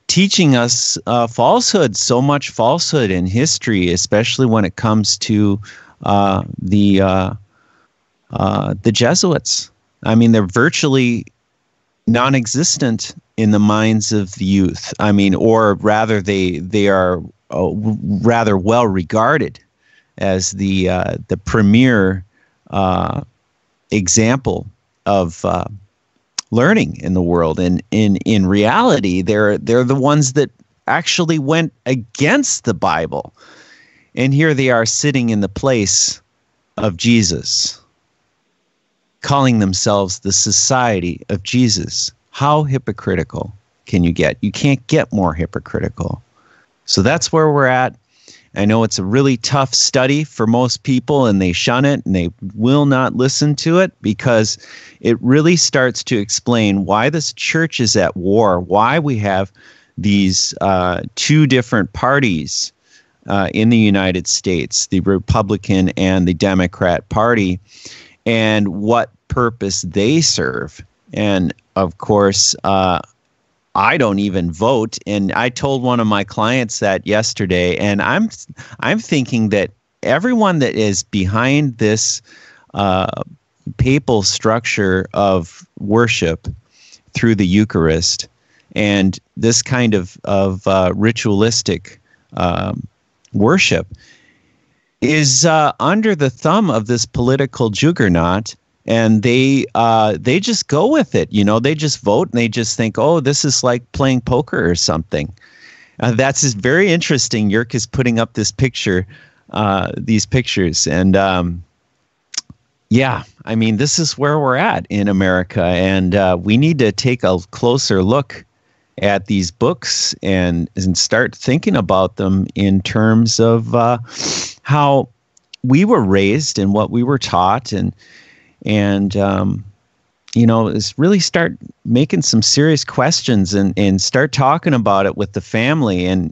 teaching us falsehood, so much falsehood in history, especially when it comes to the Jesuits? I mean, they're virtually non-existent in the minds of the youth. I mean, or rather, they are rather well regarded as the premier example of learning in the world. And in reality, they're the ones that actually went against the Bible. And here they are sitting in the place of Jesus, calling themselves the Society of Jesus. How hypocritical can you get? You can't get more hypocritical. So that's where we're at. I know it's a really tough study for most people, and they shun it, and they will not listen to it, because it really starts to explain why this church is at war, why we have these two different parties in the United States, the Republican and the Democrat Party, and what purpose they serve. And of course, I don't even vote, and I told one of my clients that yesterday, and I'm thinking that everyone that is behind this papal structure of worship through the Eucharist and this kind of ritualistic worship is under the thumb of this political juggernaut, and they just go with it. They just vote and they just think, oh, this is like playing poker or something. That's just very interesting. Jörg is putting up these pictures, and I mean, this is where we're at in America, and we need to take a closer look at these books and start thinking about them in terms of how we were raised and what we were taught, and is really start making some serious questions and start talking about it with the family. And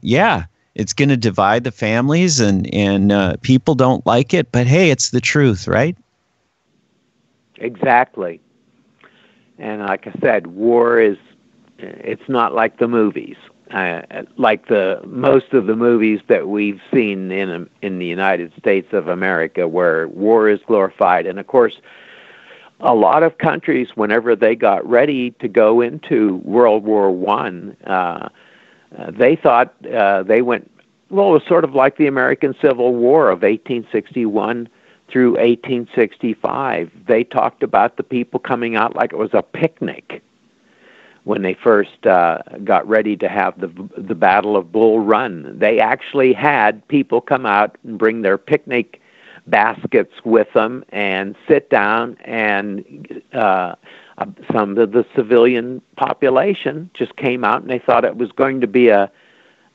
it's going to divide the families, and people don't like it, but hey, it's the truth, right? Exactly. And like I said, war it's not like the movies. Like most of the movies that we've seen in the United States of America, where war is glorified. And of course, a lot of countries, whenever they got ready to go into World War I, they thought they went, well, it was sort of like the American Civil War of 1861 through 1865. They talked about the people coming out like it was a picnic when they first got ready to have the Battle of Bull Run. They actually had people come out and bring their picnic baskets with them and sit down, and some of the civilian population just came out and they thought it was going to be a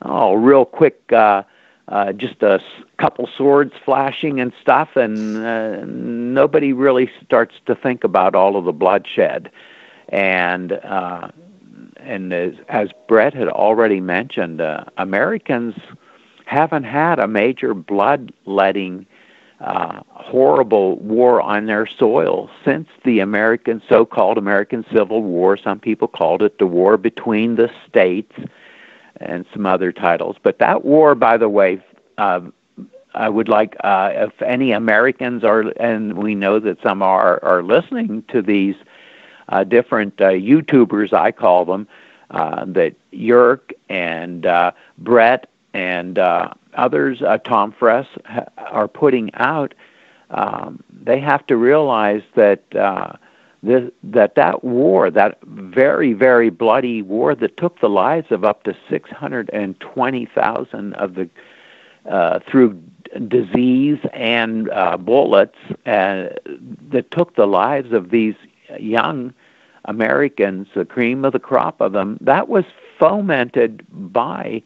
real quick, just a couple swords flashing and stuff, and nobody really starts to think about all of the bloodshed. And as Brett had already mentioned, Americans haven't had a major bloodletting, horrible war on their soil since the so-called American Civil War. Some people called it the War Between the States, and some other titles. But that war, by the way, I would like, if any Americans are, and we know that some are listening to these different YouTubers, I call them, that Jörg and Brett and others, Tom Fress, are putting out, they have to realize that that war, that very, very bloody war that took the lives of up to 620,000 of the through disease and bullets, that took the lives of these young Americans, the cream of the crop of them, that was fomented by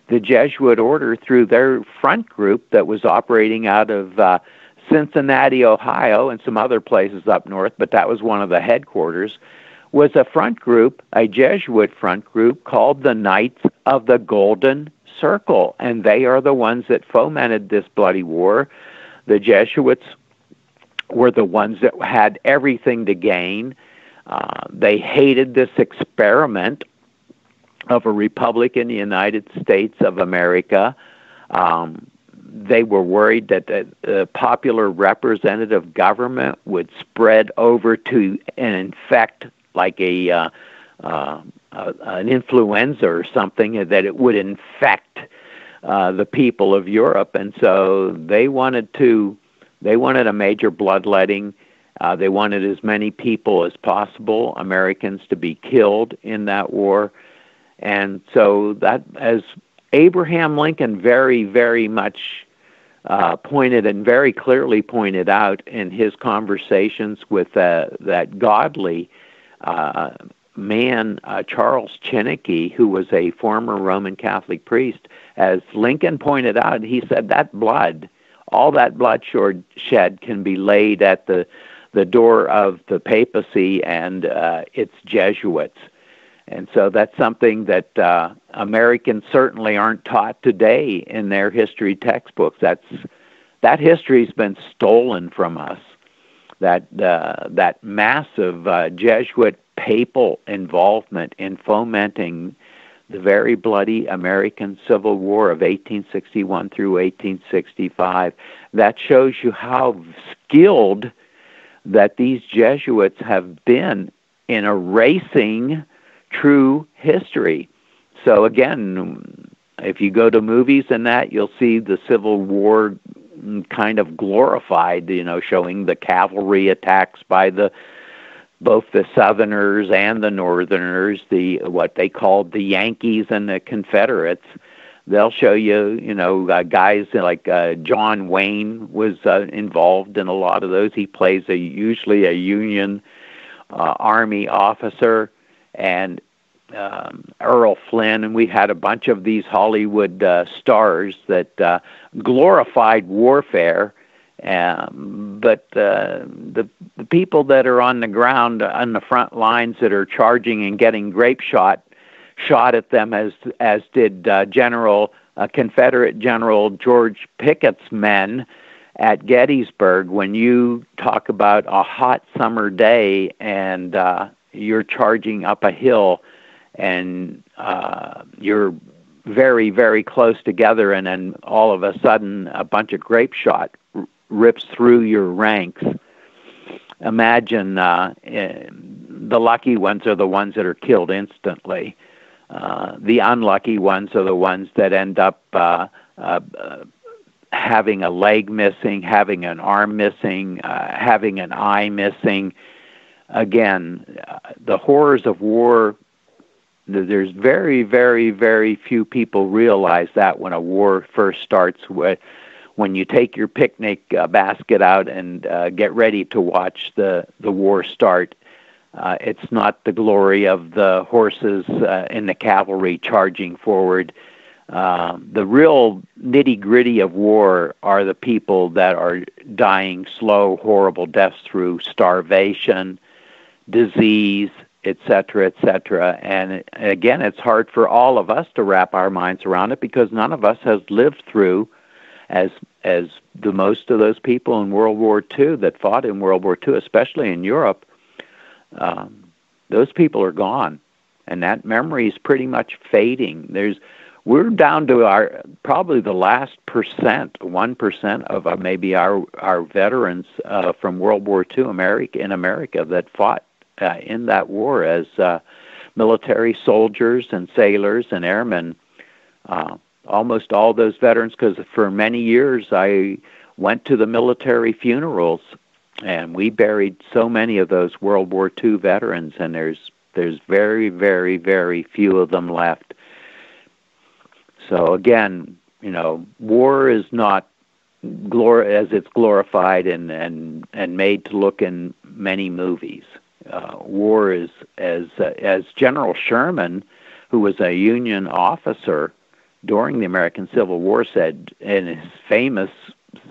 the Jesuit order through their front group that was operating out of Cincinnati, Ohio, and some other places up north, but that was one of the headquarters, was a front group, a Jesuit front group called the Knights of the Golden Circle, and they are the ones that fomented this bloody war. The Jesuits were the ones that had everything to gain. They hated this experiment of a republic in the United States of America. They were worried that the popular representative government would spread over to and infect like an influenza or something, that it would infect the people of Europe, and so they wanted a major bloodletting. They wanted as many people as possible, Americans, to be killed in that war. And so that, as Abraham Lincoln very, very much pointed and very clearly pointed out in his conversations with that godly man, Charles Chinnicky, who was a former Roman Catholic priest, as Lincoln pointed out, he said that blood, all that bloodshed can be laid at the door of the papacy and its Jesuits. And so that's something that Americans certainly aren't taught today in their history textbooks. That history's been stolen from us. That massive Jesuit papal involvement in fomenting the very bloody American Civil War of 1861 through 1865. That shows you how skilled that these Jesuits have been in erasing true history. So again, if you go to movies and that, you'll see the Civil War kind of glorified, showing the cavalry attacks by both the Southerners and the Northerners, what they called the Yankees and the Confederates. They'll show you, guys like John Wayne was involved in a lot of those. He plays usually a Union Army officer, and Earl Flynn, and we had a bunch of these Hollywood stars that glorified warfare. But the people that are on the ground on the front lines that are charging and getting grape shot at them, as did Confederate General George Pickett's men at Gettysburg. When you talk about a hot summer day and you're charging up a hill and you're very, very close together, and then all of a sudden a bunch of grape shot rips through your ranks. Imagine the lucky ones are the ones that are killed instantly. The unlucky ones are the ones that end up having a leg missing, having an arm missing, having an eye missing. Again, the horrors of war, there's very, very, very few people realize that when a war first starts. When you take your picnic basket out and get ready to watch the war start, it's not the glory of the horses in the cavalry charging forward. The real nitty-gritty of war are the people that are dying slow, horrible deaths through starvation, disease, etc., etc. And again, it's hard for all of us to wrap our minds around it, because none of us has lived through, as the most of those people in World War II that fought in World War II, especially in Europe, those people are gone, and that memory is pretty much fading. We're down to probably the last 1% of maybe our veterans from World War II in America that fought in that war as military soldiers and sailors and airmen. Almost all those veterans, because for many years I went to the military funerals, and we buried so many of those World War II veterans, and there's very, very, very few of them left. So again, war is not as it's glorified and made to look in many movies. War is, as General Sherman, who was a Union officer during the American Civil War, said in his famous,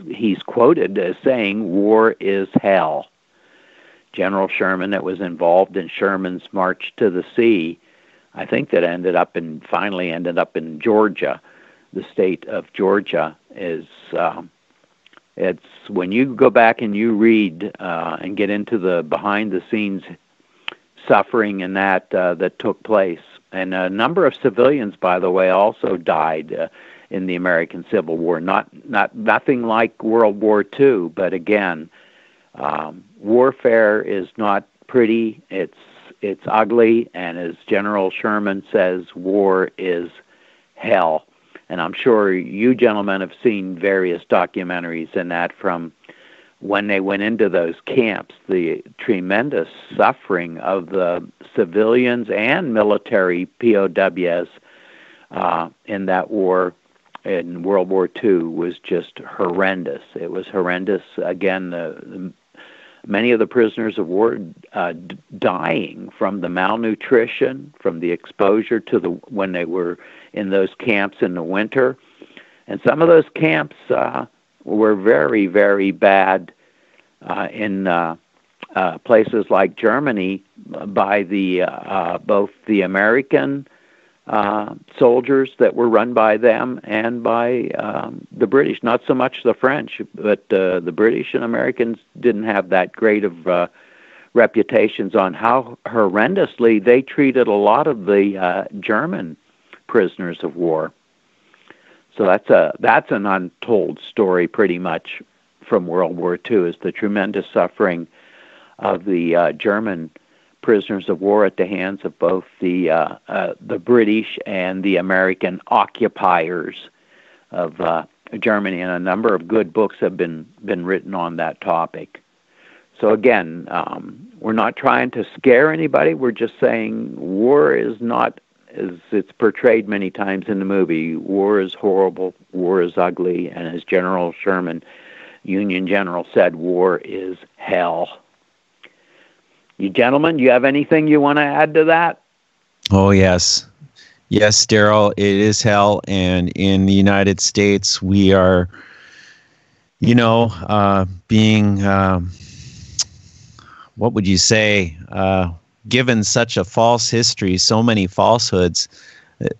he's quoted as saying, "War is hell." General Sherman, that was involved in Sherman's March to the Sea, I think that finally ended up in Georgia. The state of Georgia is, it's when you go back and you read and get into the behind-the-scenes suffering and that took place. And a number of civilians, by the way, also died in the American Civil War. Nothing like World War II, but again, warfare is not pretty. It's ugly, and as General Sherman says, war is hell. And I'm sure you gentlemen have seen various documentaries in that from when they went into those camps, the tremendous suffering of the civilians and military POWs in that war in World War II was just horrendous. It was horrendous. Again, many of the prisoners of war dying from the malnutrition, from the exposure to when they were in those camps in the winter. And some of those camps were very, very bad in places like Germany by both the American soldiers that were run by them and by the British. Not so much the French, but the British and Americans didn't have that great of reputations on how horrendously they treated a lot of the German prisoners of war. So that's an untold story pretty much from World War II, is the tremendous suffering of the German prisoners of war at the hands of both the British and the American occupiers of Germany, and a number of good books have been written on that topic. So again, we're not trying to scare anybody. We're just saying war is not, as it's portrayed many times in the movie, war is horrible, war is ugly, and as General Sherman, Union General, said, war is hell. You gentlemen, do you have anything you want to add to that? Oh, yes. Yes, Darryl, it is hell. And in the United States, we are, being, what would you say, given such a false history, so many falsehoods.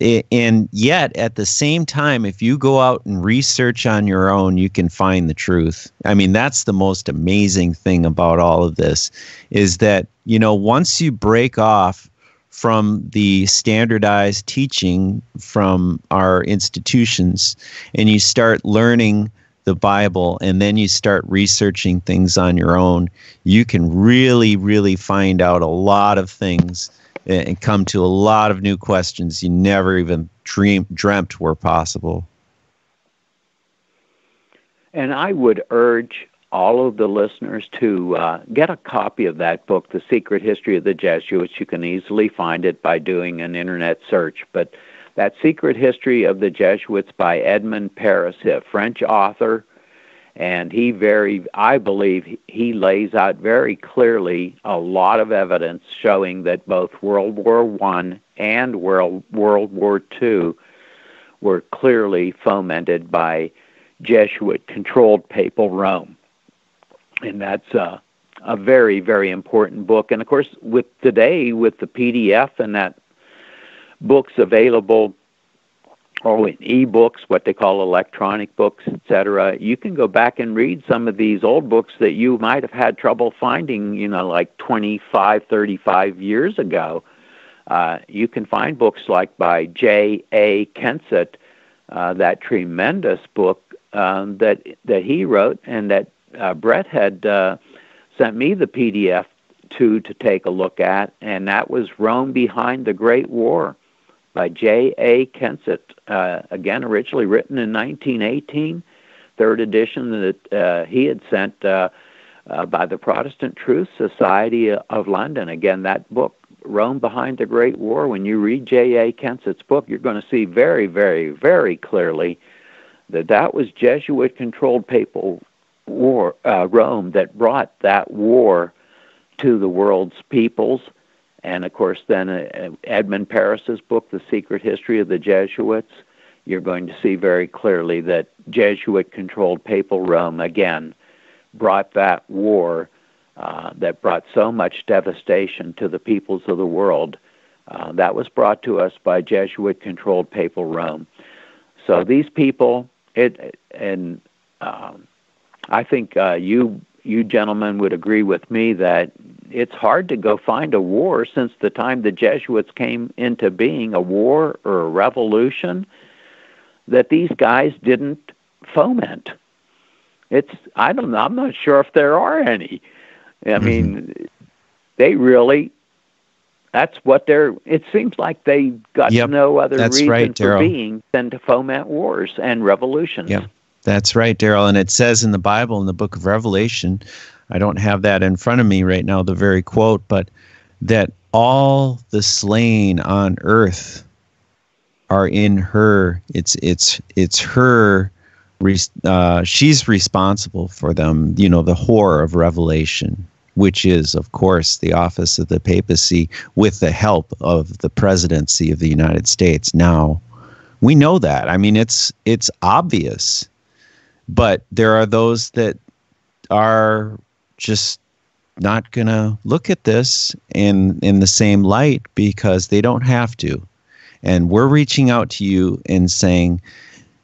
And yet, at the same time, if you go out and research on your own, you can find the truth. I mean, that's the most amazing thing about all of this, is that, once you break off from the standardized teaching from our institutions and you start learning the Bible and then you start researching things on your own, you can really, really find out a lot of things and come to a lot of new questions you never even dreamt were possible. And I would urge all of the listeners to get a copy of that book, The Secret History of the Jesuits. You can easily find it by doing an internet search. But that Secret History of the Jesuits by Edmond Paris, a French author, and I believe he lays out very clearly a lot of evidence showing that both World War I and World War II were clearly fomented by Jesuit-controlled papal Rome. And that's a very, very important book. And, of course, with the PDF and that book's available in e-books, what they call electronic books, etc., you can go back and read some of these old books that you might have had trouble finding, like 25, 35 years ago. You can find books like by J.A. Kensit, that tremendous book that he wrote, and that Brett had sent me the PDF to take a look at, and that was Rome Behind the Great War by J.A. Kensit, again, originally written in 1918, third edition that he had sent by the Protestant Truth Society of London. Again, that book, Rome Behind the Great War, when you read J.A. Kensit's book, you're going to see very, very, very clearly that was Jesuit-controlled papal war, Rome, that brought that war to the world's peoples. And, of course, then Edmund Paris's book, The Secret History of the Jesuits, you're going to see very clearly that Jesuit-controlled papal Rome, again, brought that war that brought so much devastation to the peoples of the world. That was brought to us by Jesuit-controlled papal Rome. So these people, I think you gentlemen would agree with me that it's hard to go find a war since the time the Jesuits came into being, a war or a revolution, that these guys didn't foment. I'm not sure if there are any. I mean, they really, it seems like they got no other reason for being than to foment wars and revolutions. Yep. That's right, Darryl. And it says in the Bible, in the book of Revelation, I don't have that in front of me right now, the very quote, but that all the slain on earth are in her. It's her. She's responsible for them. The whore of Revelation, which is, of course, the office of the papacy with the help of the presidency of the United States. Now, we know that. I mean, it's obvious. But there are those that are just not going to look at this in the same light because they don't have to. And we're reaching out to you and saying,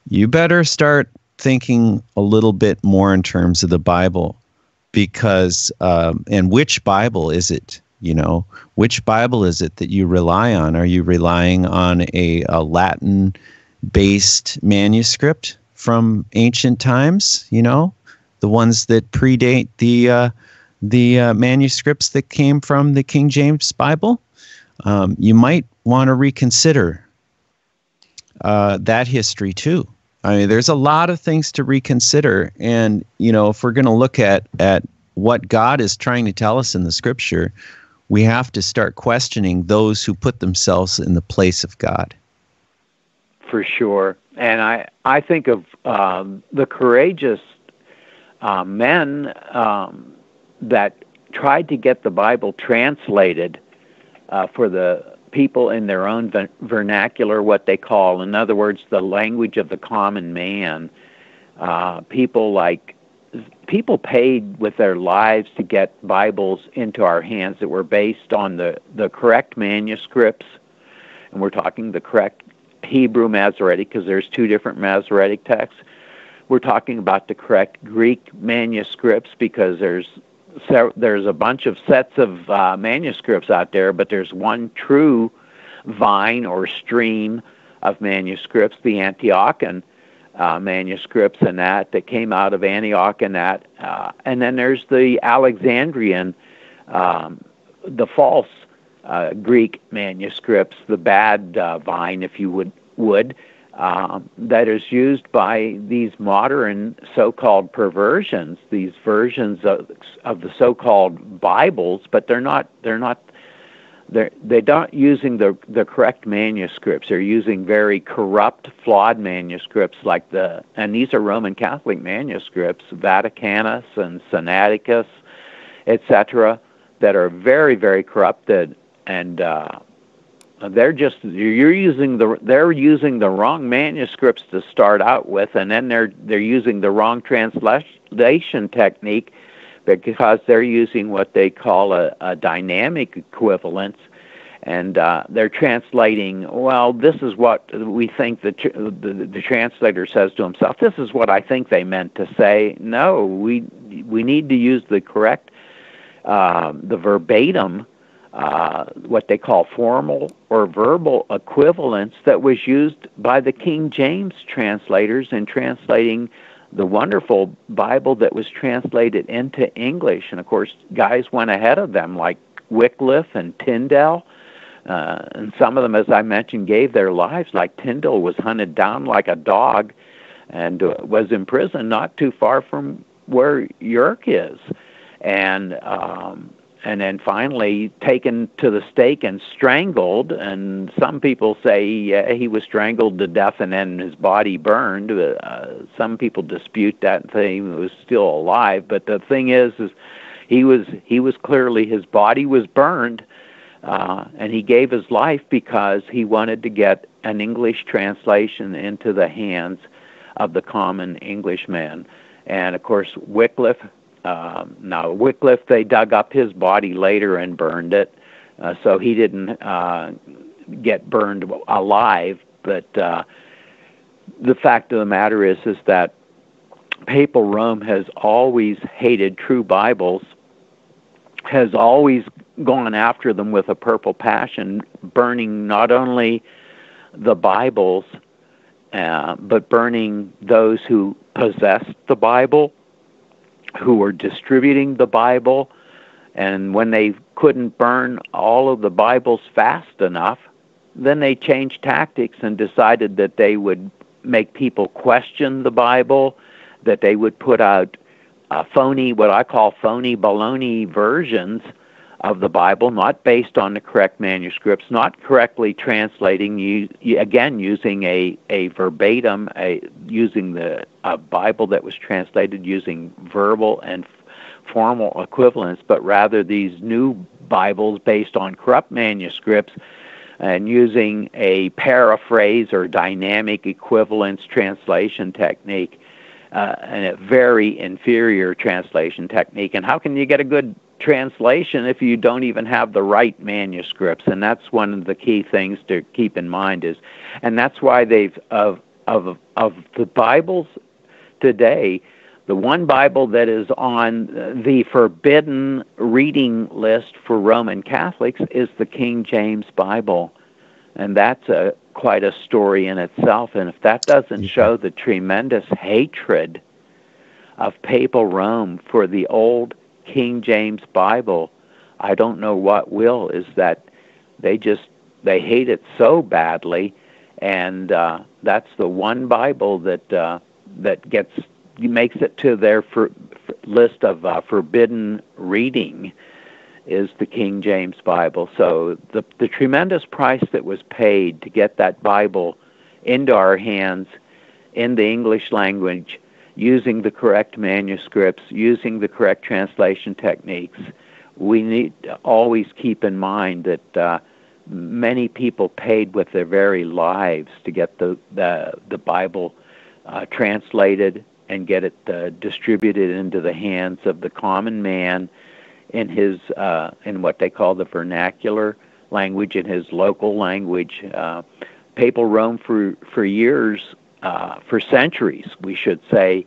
you better start thinking a little bit more in terms of the Bible, because, and which Bible is it? Which Bible is it that you rely on? Are you relying on a Latin-based manuscript from ancient times, the ones that predate the manuscripts that came from the King James Bible? You might want to reconsider that history too. I mean, there's a lot of things to reconsider. And, if we're going to look at what God is trying to tell us in the Scripture, we have to start questioning those who put themselves in the place of God. For sure. And I think of the courageous men that tried to get the Bible translated for the people in their own vernacular, what they call, in other words, the language of the common man. People paid with their lives to get Bibles into our hands that were based on the correct manuscripts, and we're talking the correct Hebrew Masoretic, because there's two different Masoretic texts. We're talking about the correct Greek manuscripts, because there's a bunch of sets of manuscripts out there, but there's one true vine or stream of manuscripts, the Antiochian manuscripts, and that came out of Antioch, and then there's the Alexandrian, the false Greek manuscripts, the bad vine, if you would. That is used by these modern so-called perversions, these versions of the so-called Bibles, but they're not using the correct manuscripts. They're using very corrupt, flawed manuscripts and these are Roman Catholic manuscripts, Vaticanus and Sinaiticus, etc., that are very, very corrupted, and they're using the wrong manuscripts to start out with, and then they're using the wrong translation technique, because they're using what they call a dynamic equivalence, and they're translating. Well, this is what we think the translator says to himself. This is what I think they meant to say. No, we need to use the correct, the verbatim. What they call formal or verbal equivalence that was used by the King James translators in translating the wonderful Bible that was translated into English. And of course, guys went ahead of them like Wycliffe and Tyndale, and some of them, as I mentioned, gave their lives. Like Tyndale was hunted down like a dog and was imprisoned not too far from where Jörg is, and then finally taken to the stake and strangled. And some people say he was strangled to death and then his body burned. Some people dispute that and say he was still alive. But the thing is he was clearly, his body was burned, and he gave his life because he wanted to get an English translation into the hands of the common Englishman. And of course, Wycliffe, they dug up his body later and burned it, so he didn't get burned alive. But the fact of the matter is that Papal Rome has always hated true Bibles, has always gone after them with a purple passion, burning not only the Bibles, but burning those who possessed the Bible, who were distributing the Bible. And when they couldn't burn all of the Bibles fast enough, then they changed tactics and decided that they would make people question the Bible, that they would put out what I call phony baloney versions of the Bible, not based on the correct manuscripts, not correctly translating, again using a verbatim, using a Bible that was translated using verbal and formal equivalents, but rather these new Bibles based on corrupt manuscripts and using a paraphrase or dynamic equivalence translation technique, and a very inferior translation technique. And how can you get a good translation if you don't even have the right manuscripts? And that's one of the key things to keep in mind and that's why they've of the Bibles today, the one Bible that is on the forbidden reading list for Roman Catholics is the King James Bible, and that's quite a story in itself. And if that doesn't show the tremendous hatred of Papal Rome for the old King James Bible, I don't know what will. Is that they hate it so badly, and that's the one Bible that makes it to their list of forbidden reading, is the King James Bible. So the tremendous price that was paid to get that Bible into our hands in the English language, using the correct manuscripts, using the correct translation techniques, we need to always keep in mind that many people paid with their very lives to get the Bible translated and get it distributed into the hands of the common man in his in what they call the vernacular language, in his local language. Papal Rome for years, for centuries, we should say,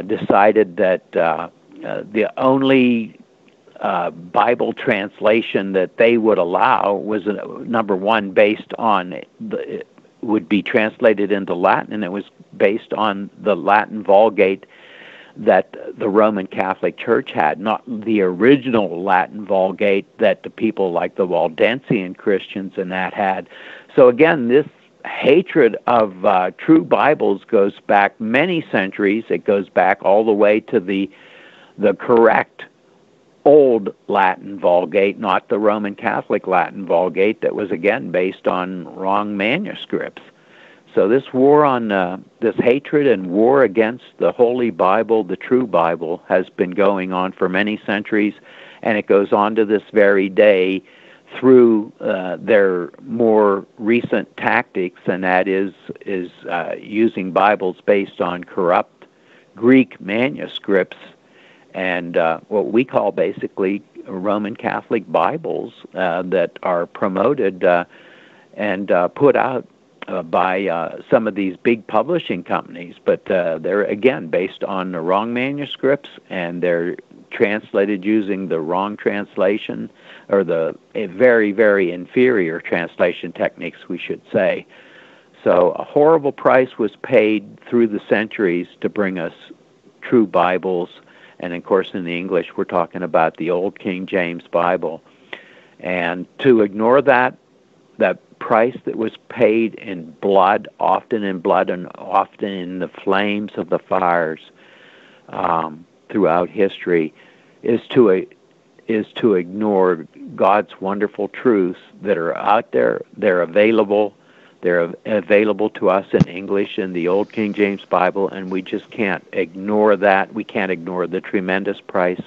decided that the only Bible translation that they would allow was number one, based on would be translated into Latin, and it was based on the Latin Vulgate that the Roman Catholic Church had, not the original Latin Vulgate that the people like the Waldensian Christians and that had. So again, this hatred of true Bibles goes back many centuries. It goes back all the way to the correct old Latin Vulgate, not the Roman Catholic Latin Vulgate that was again based on wrong manuscripts. So this war on this hatred and war against the Holy Bible, the true Bible, has been going on for many centuries, and it goes on to this very day through their more recent tactics, and that is using Bibles based on corrupt Greek manuscripts and what we call basically Roman Catholic Bibles that are promoted and put out by some of these big publishing companies, but they're again based on the wrong manuscripts, and they're translated using the wrong translation, or the very, very inferior translation techniques, we should say. So a horrible price was paid through the centuries to bring us true Bibles, and of course in the English we're talking about the old King James Bible. And to ignore that price that was paid in blood, often in blood and often in the flames of the fires throughout history, is to ignore God's wonderful truths that are out there. They're available. They're available to us in English in the old King James Bible, and we just can't ignore that. We can't ignore the tremendous price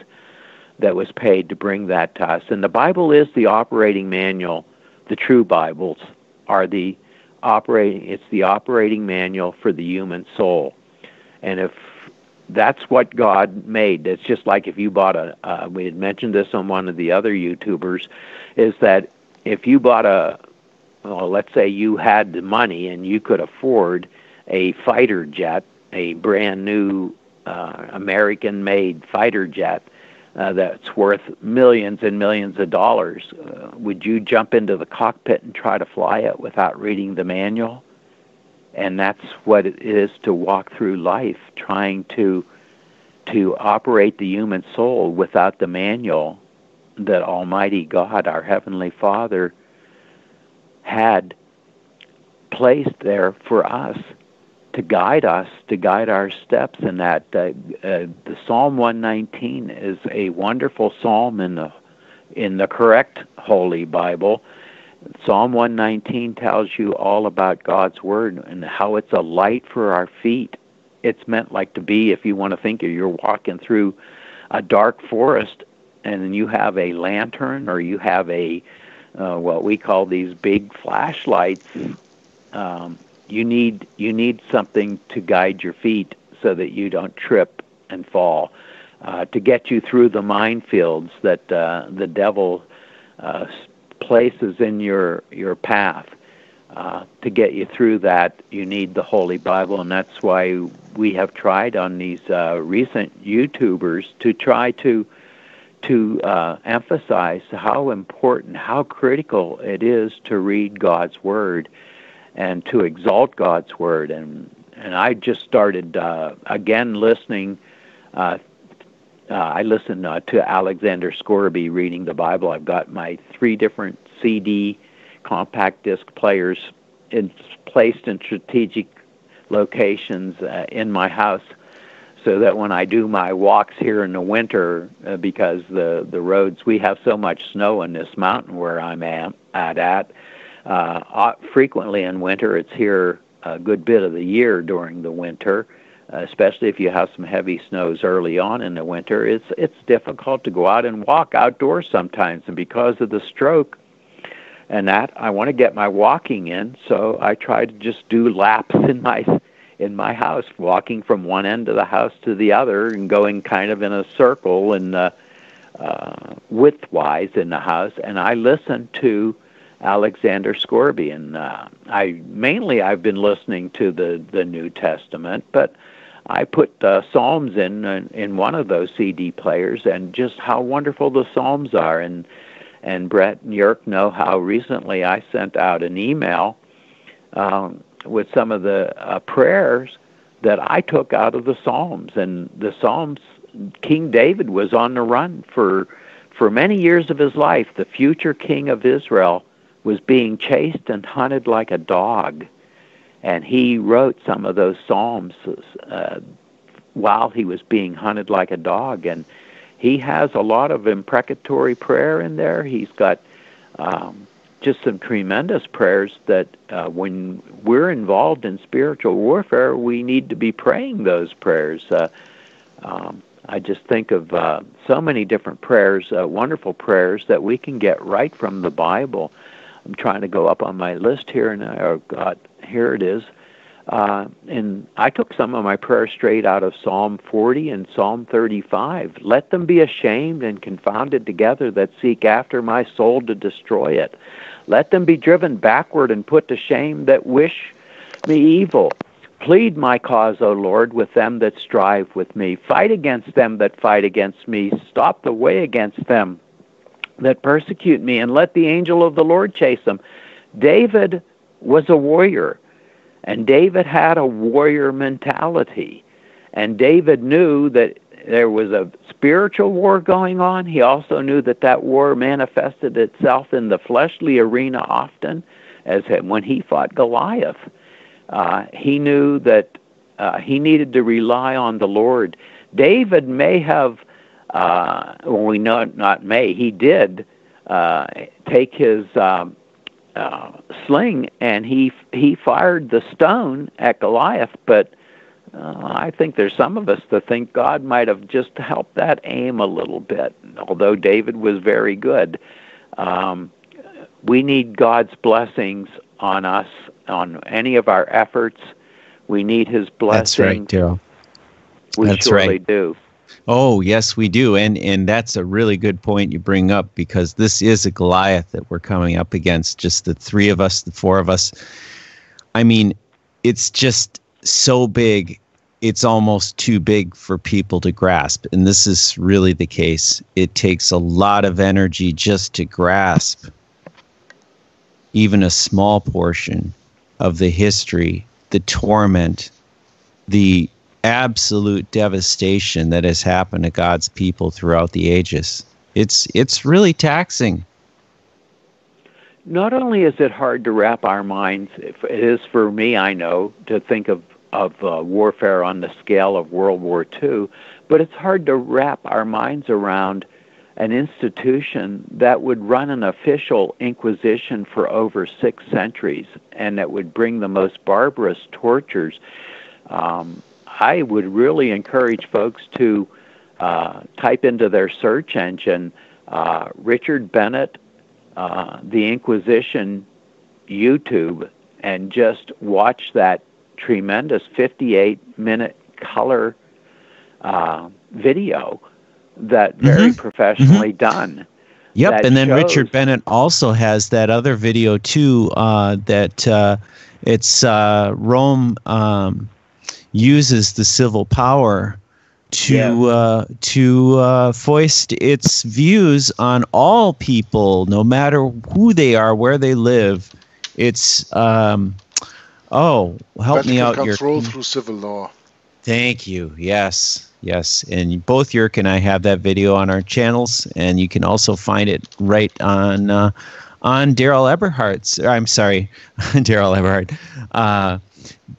that was paid to bring that to us. And the Bible is the operating manual. The true Bibles are it's the operating manual for the human soul. And if that's what God made, it's just like if you bought we had mentioned this on one of the other YouTubers, is that if you bought let's say you had the money and you could afford a fighter jet, a brand new American-made fighter jet, that's worth millions and millions of dollars, would you jump into the cockpit and try to fly it without reading the manual? And that's what it is to walk through life, trying to operate the human soul without the manual that Almighty God, our Heavenly Father, had placed there for us to guide our steps. And that the Psalm 119 is a wonderful psalm in the correct Holy Bible. Psalm 119 tells you all about God's Word and how it's a light for our feet. It's meant like to be, if you want to think you're walking through a dark forest and you have a lantern, or you have a what we call these big flashlights. You need something to guide your feet so that you don't trip and fall, to get you through the minefields that the devil places in your path. To get you through that, you need the Holy Bible, and that's why we have tried on these recent YouTubers to try to emphasize how important, how critical it is to read God's Word and to exalt God's Word. And I just started again listening. I listen to Alexander Scourby reading the Bible. I've got my 3 different CD compact disc players it's placed in strategic locations in my house, so that when I do my walks here in the winter, because the roads, we have so much snow in this mountain where I'm at, frequently in winter, it's here a good bit of the year during the winter, especially if you have some heavy snows early on in the winter. It's difficult to go out and walk outdoors sometimes, and because of the stroke and that, I want to get my walking in, so I try to just do laps in my house, walking from one end of the house to the other and going kind of in a circle and widthwise in the house. And I listen to Alexander Scorby, and I've been listening to the New Testament, but I put Psalms in one of those CD players, and just how wonderful the Psalms are. And Brett and Jörg know how recently I sent out an email with some of the prayers that I took out of the Psalms. And the Psalms, King David was on the run for many years of his life. The future king of Israel was being chased and hunted like a dog. And he wrote some of those Psalms while he was being hunted like a dog. And he has a lot of imprecatory prayer in there. He's got just some tremendous prayers that when we're involved in spiritual warfare, we need to be praying those prayers. I just think of so many different prayers, wonderful prayers that we can get right from the Bible. I'm trying to go up on my list here, and here it is. And I took some of my prayers straight out of Psalm 40 and Psalm 35. Let them be ashamed and confounded together that seek after my soul to destroy it. Let them be driven backward and put to shame that wish me evil. Plead my cause, O Lord, with them that strive with me. Fight against them that fight against me. Stop the way against them that persecute me, and let the angel of the Lord chase them. David was a warrior. And David had a warrior mentality. And David knew that there was a spiritual war going on. He also knew that war manifested itself in the fleshly arena often, as when he fought Goliath. He knew that he needed to rely on the Lord. David may have, we know not may, he did take his sling, and he fired the stone at Goliath, but I think there's some of us that think God might have just helped that aim a little bit, although David was very good. We need God's blessings on us, on any of our efforts. We need his blessing. That's right, Darryl. We surely do. Oh, yes, we do. And that's a really good point you bring up, because this is a Goliath that we're coming up against, just the three of us, the four of us. I mean, it's just so big, it's almost too big for people to grasp. And this is really the case. It takes a lot of energy just to grasp even a small portion of the history, the torment, the absolute devastation that has happened to God's people throughout the ages. It's really taxing. Not only is it hard to wrap our minds, it is for me, I know, to think of warfare on the scale of World War II, but it's hard to wrap our minds around an institution that would run an official inquisition for over 6 centuries and that would bring the most barbarous tortures. I would really encourage folks to type into their search engine Richard Bennett, the Inquisition YouTube, and just watch that tremendous 58-minute color video that very professionally done. Yep, and then Richard Bennett also has that other video too, that it's Rome uses the civil power to foist its views on all people, no matter who they are, where they live. It's help me out here. Control through civil law. Thank you. Yes. And both Jörg and I have that video on our channels, and you can also find it right on on Darryl Eberhart's. I'm sorry, Darryl Eberhart.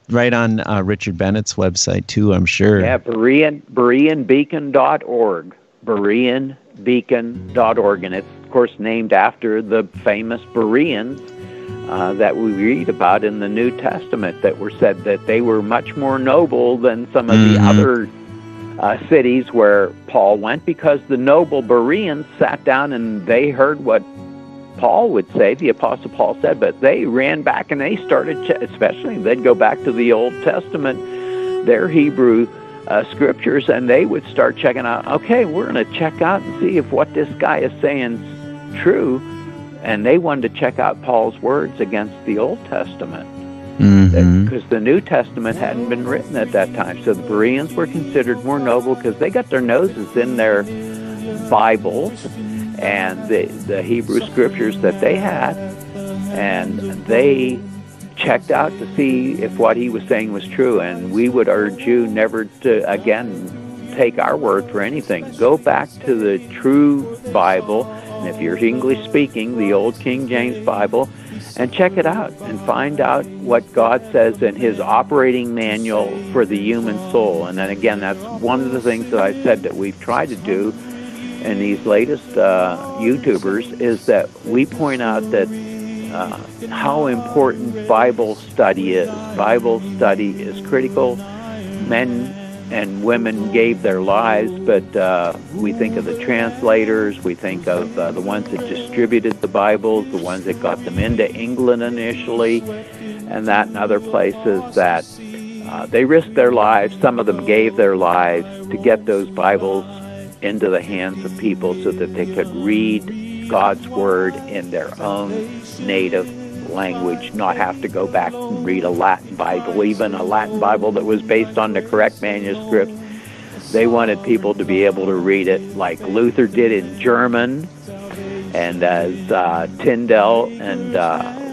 Right on Richard Bennett's website too, I'm sure. Yeah, BereanBeacon.org. BereanBeacon.org, and it's of course named after the famous Bereans that we read about in the New Testament, that were said that they were much more noble than some of the other cities where Paul went, because the noble Bereans sat down and they heard what Paul would say, the Apostle Paul said, but they ran back and they started, especially they'd go back to the Old Testament, their Hebrew scriptures, and they would start checking out, okay, we're going to check out and see if what this guy is saying is true. And they wanted to check out Paul's words against the Old Testament, because the New Testament hadn't been written at that time. So the Bereans were considered more noble because they got their noses in their Bibles and the Hebrew scriptures that they had, and they checked out to see if what he was saying was true. And we would urge you never to, again, take our word for anything. Go back to the true Bible, and if you're English speaking, the old King James Bible, and check it out and find out what God says in his operating manual for the human soul. And then again, that's one of the things that I said that we've tried to do in these latest YouTubers, is that we point out that how important Bible study is. Bible study is critical. Men and women gave their lives, but we think of the translators, we think of the ones that distributed the Bibles, the ones that got them into England initially, and that in other places, that they risked their lives. Some of them gave their lives to get those Bibles into the hands of people so that they could read God's Word in their own native language, not have to go back and read a Latin Bible, even a Latin Bible that was based on the correct manuscript. They wanted people to be able to read it like Luther did in German, and as Tyndale and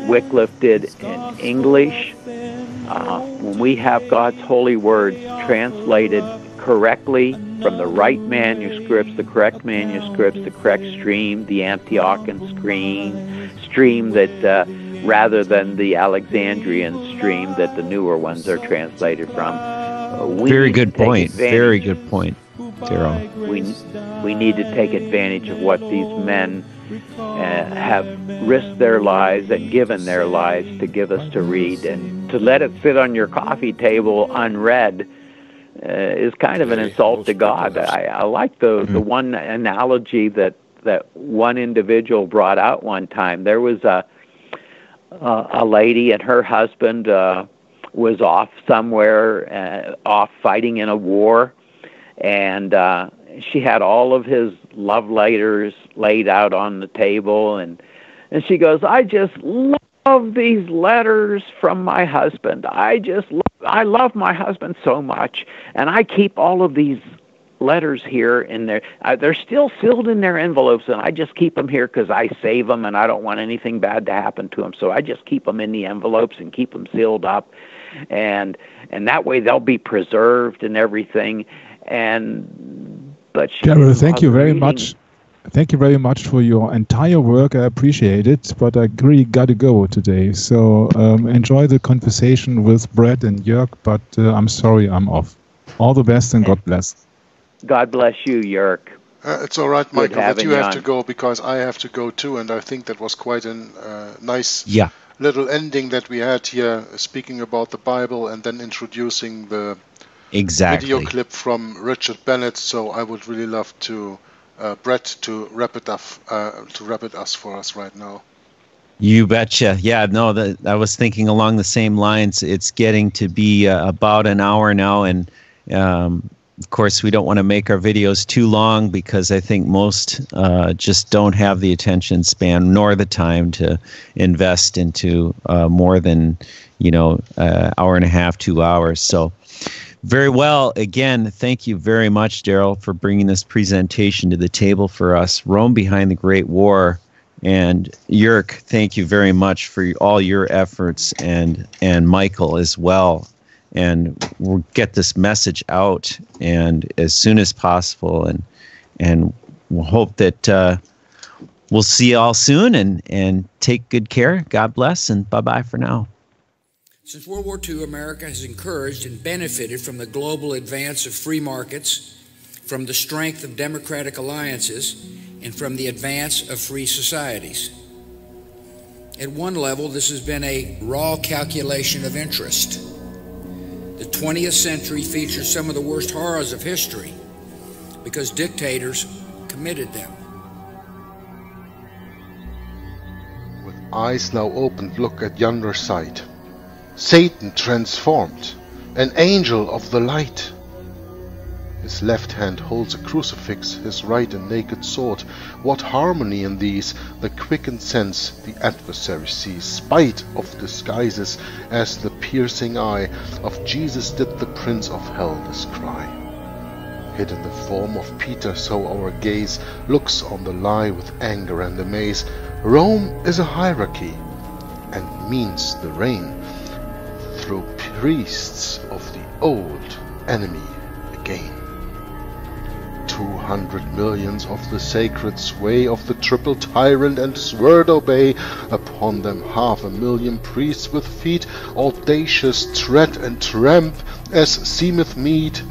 Wycliffe did in English. When we have God's holy words translated correctly from the right manuscripts, the correct stream, the Antiochian stream that rather than the Alexandrian stream that the newer ones are translated from. Very good point, Darryl. We need to take advantage of what these men have risked their lives and given their lives to give us to read, and to let it sit on your coffee table unread is kind of an insult to God. I like the one analogy that one individual brought out one time. There was a lady and her husband was off somewhere, off fighting in a war, and she had all of his love letters laid out on the table, and she goes, I just love these letters from my husband. I love my husband so much, and I keep all of these letters here in there. They're still sealed in their envelopes, and I just keep them here because I save them, and I don't want anything bad to happen to them. So I just keep them in the envelopes and keep them sealed up, and that way they'll be preserved and everything. But Darryl, thank you very much. Thank you very much for your entire work. I appreciate it, but I really got to go today. So enjoy the conversation with Brett and Jörg, but I'm sorry I'm off. All the best and God bless. God bless you, Jörg. It's all right, Michael, that you have to go, because I have to go too, and I think that was quite a nice little ending that we had here, speaking about the Bible and then introducing the video clip from Richard Bennett. So I would really love to Brett to wrap it up for us right now. You betcha. Yeah, no, I was thinking along the same lines. It's getting to be about an hour now, and of course, we don't want to make our videos too long, because I think most just don't have the attention span nor the time to invest into more than, hour and a half, 2 hours. So very well. Again, thank you very much, Darryl, for bringing this presentation to the table for us. Rome Behind the Great War. And Jörg, thank you very much for all your efforts, and Michael as well. And we'll get this message out and as soon as possible, and we'll hope that we'll see you all soon, and take good care. God bless, and bye-bye for now. Since World War II, America has encouraged and benefited from the global advance of free markets, from the strength of democratic alliances, and from the advance of free societies. At one level, this has been a raw calculation of interest. The 20th century features some of the worst horrors of history because dictators committed them. With eyes now opened, look at yonder sight. Satan transformed, an angel of the light. His left hand holds a crucifix, his right a naked sword. What harmony in these, the quickened sense the adversary sees, spite of disguises, as the piercing eye of Jesus did the prince of hell descry. Hid in the form of Peter, so our gaze looks on the lie with anger and amaze. Rome is a hierarchy, and means the reign through priests of the old enemy again. 200 millions of the sacred sway of the triple tyrant and his word obey. Upon them 500,000 priests with feet audacious tread and tramp as seemeth meet.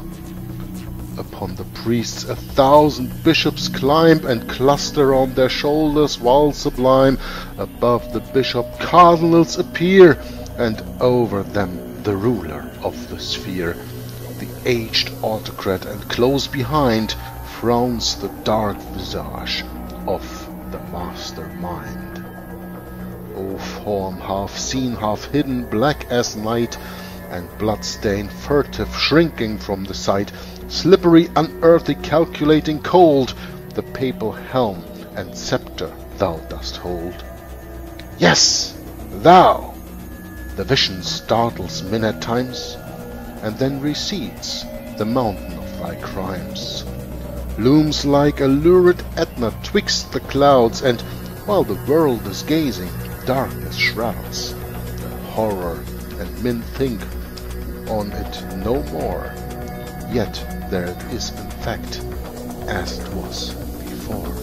Upon the priests 1,000 bishops climb and cluster on their shoulders while sublime. Above the bishop cardinals appear, and over them the ruler of the sphere, the aged autocrat, and close behind frowns the dark visage of the mastermind. O form half seen, half hidden, black as night, and blood-stained, furtive, shrinking from the sight, slippery, unearthly, calculating, cold, the papal helm and scepter thou dost hold. Yes, thou! The vision startles men at times, and then recedes the mountain of thy crimes. Looms like a lurid Etna twixt the clouds, and while the world is gazing, darkness shrouds the horror, and men think on it no more. Yet there it is in fact, as it was before.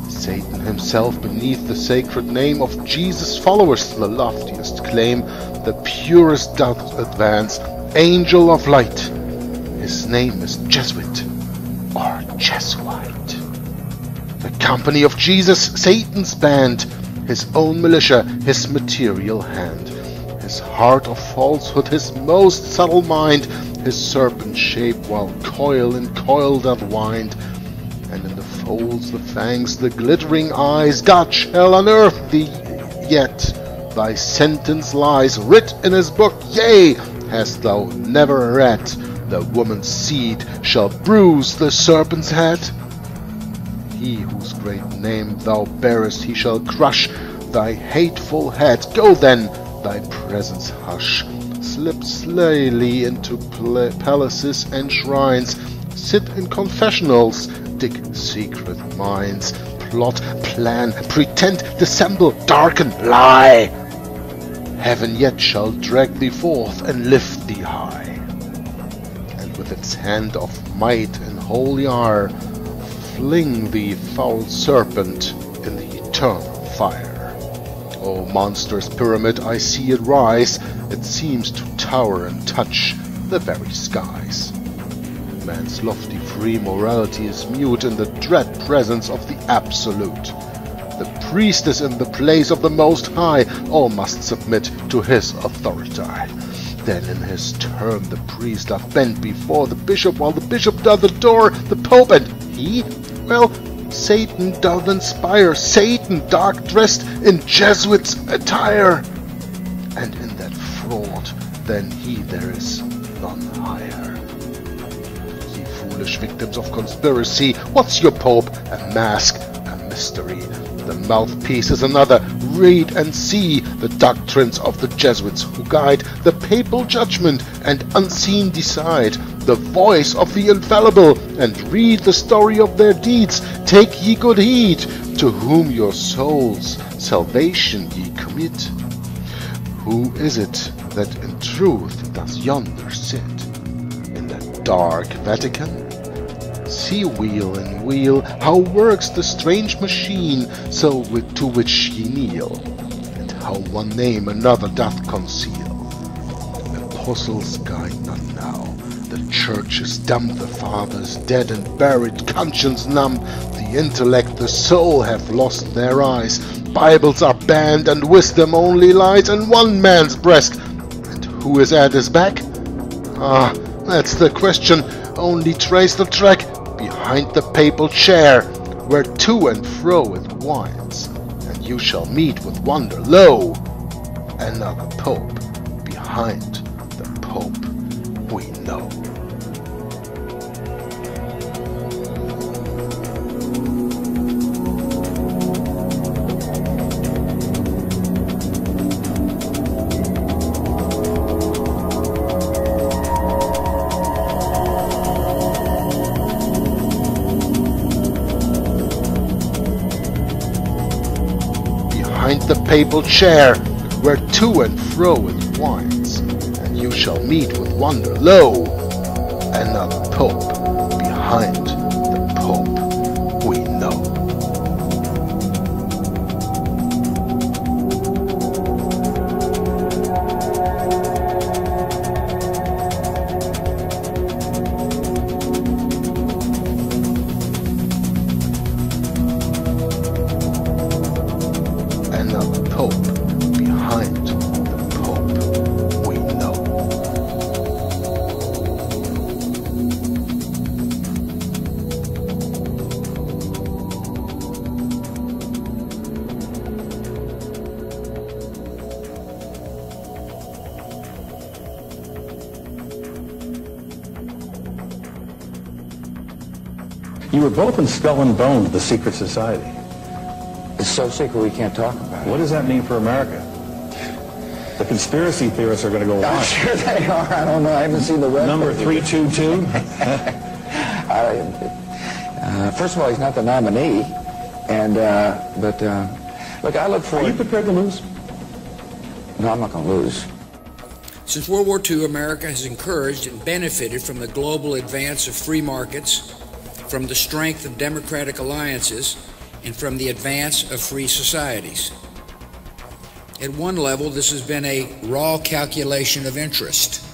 Satan himself beneath the sacred name of Jesus followers the loftiest claim, the purest doubts advance, angel of light. His name is Jesuit or Jesuite. The company of Jesus, Satan's band, his own militia, his material hand, his heart of falsehood, his most subtle mind, his serpent shape while coil in coil doth wind, and in the folds the fangs, the glittering eyes. God shall unearth thee yet, thy sentence lies writ in his book, yea, hast thou never read, the woman's seed shall bruise the serpent's head? He whose great name thou bearest, he shall crush thy hateful head. Go then, thy presence hush, slip slyly into palaces and shrines, sit in confessionals, dig secret minds, plot, plan, pretend, dissemble, darken, lie. Heaven yet shall drag thee forth and lift thee high, and with its hand of might and holy ire fling thee, foul serpent, in the eternal fire. O monstrous pyramid, I see it rise, it seems to tower and touch the very skies. Man's lofty free morality is mute in the dread presence of the Absolute. The priest is in the place of the Most High, all must submit to his authority. Then in his turn the priest doth bend before the bishop, while the bishop doth adore the pope, and he, well, Satan doth inspire, Satan dark-dressed in Jesuit's attire, and in that fraud than he there is none higher. Ye foolish victims of conspiracy, what's your pope? A mask, a mystery. The mouthpiece is another. Read and see the doctrines of the Jesuits, who guide the papal judgment and unseen decide the voice of the infallible, and read the story of their deeds. Take ye good heed, to whom your soul's salvation ye commit. Who is it that in truth doth yonder sit in that dark Vatican? See wheel and wheel, how works the strange machine, so to which ye kneel, and how one name another doth conceal. Apostles guide not now, the church is dumb, the fathers dead and buried, conscience numb, the intellect, the soul have lost their eyes, Bibles are banned and wisdom only lies in one man's breast, and who is at his back? Ah, that's the question, only trace the track behind the papal chair, where to and fro it winds, and you shall meet with wonder, lo, another pope behind the pope we know. Behind the papal chair, where to and fro it winds, and you shall meet with wonder, lo, another pope behind the pope we know. Another pope behind the pope we know. You were both in Skull and Bones, the secret society. It's so secret we can't talk about it. What does that mean for America? The conspiracy theorists are going to go on. I'm sure they are. I don't know. I haven't seen the rest. Number 322? First of all, he's not the nominee. And, look, I look forward... Are you prepared to lose? No, I'm not going to lose. Since World War II, America has encouraged and benefited from the global advance of free markets, from the strength of democratic alliances, and from the advance of free societies. At one level, this has been a raw calculation of interest.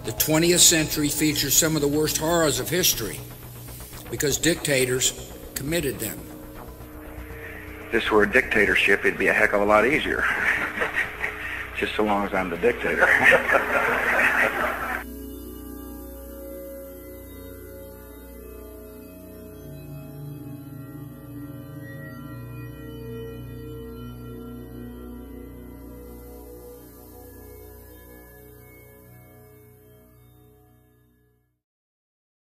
The 20th century features some of the worst horrors of history because dictators committed them. If this were a dictatorship, it'd be a heck of a lot easier. Just so long as I'm the dictator.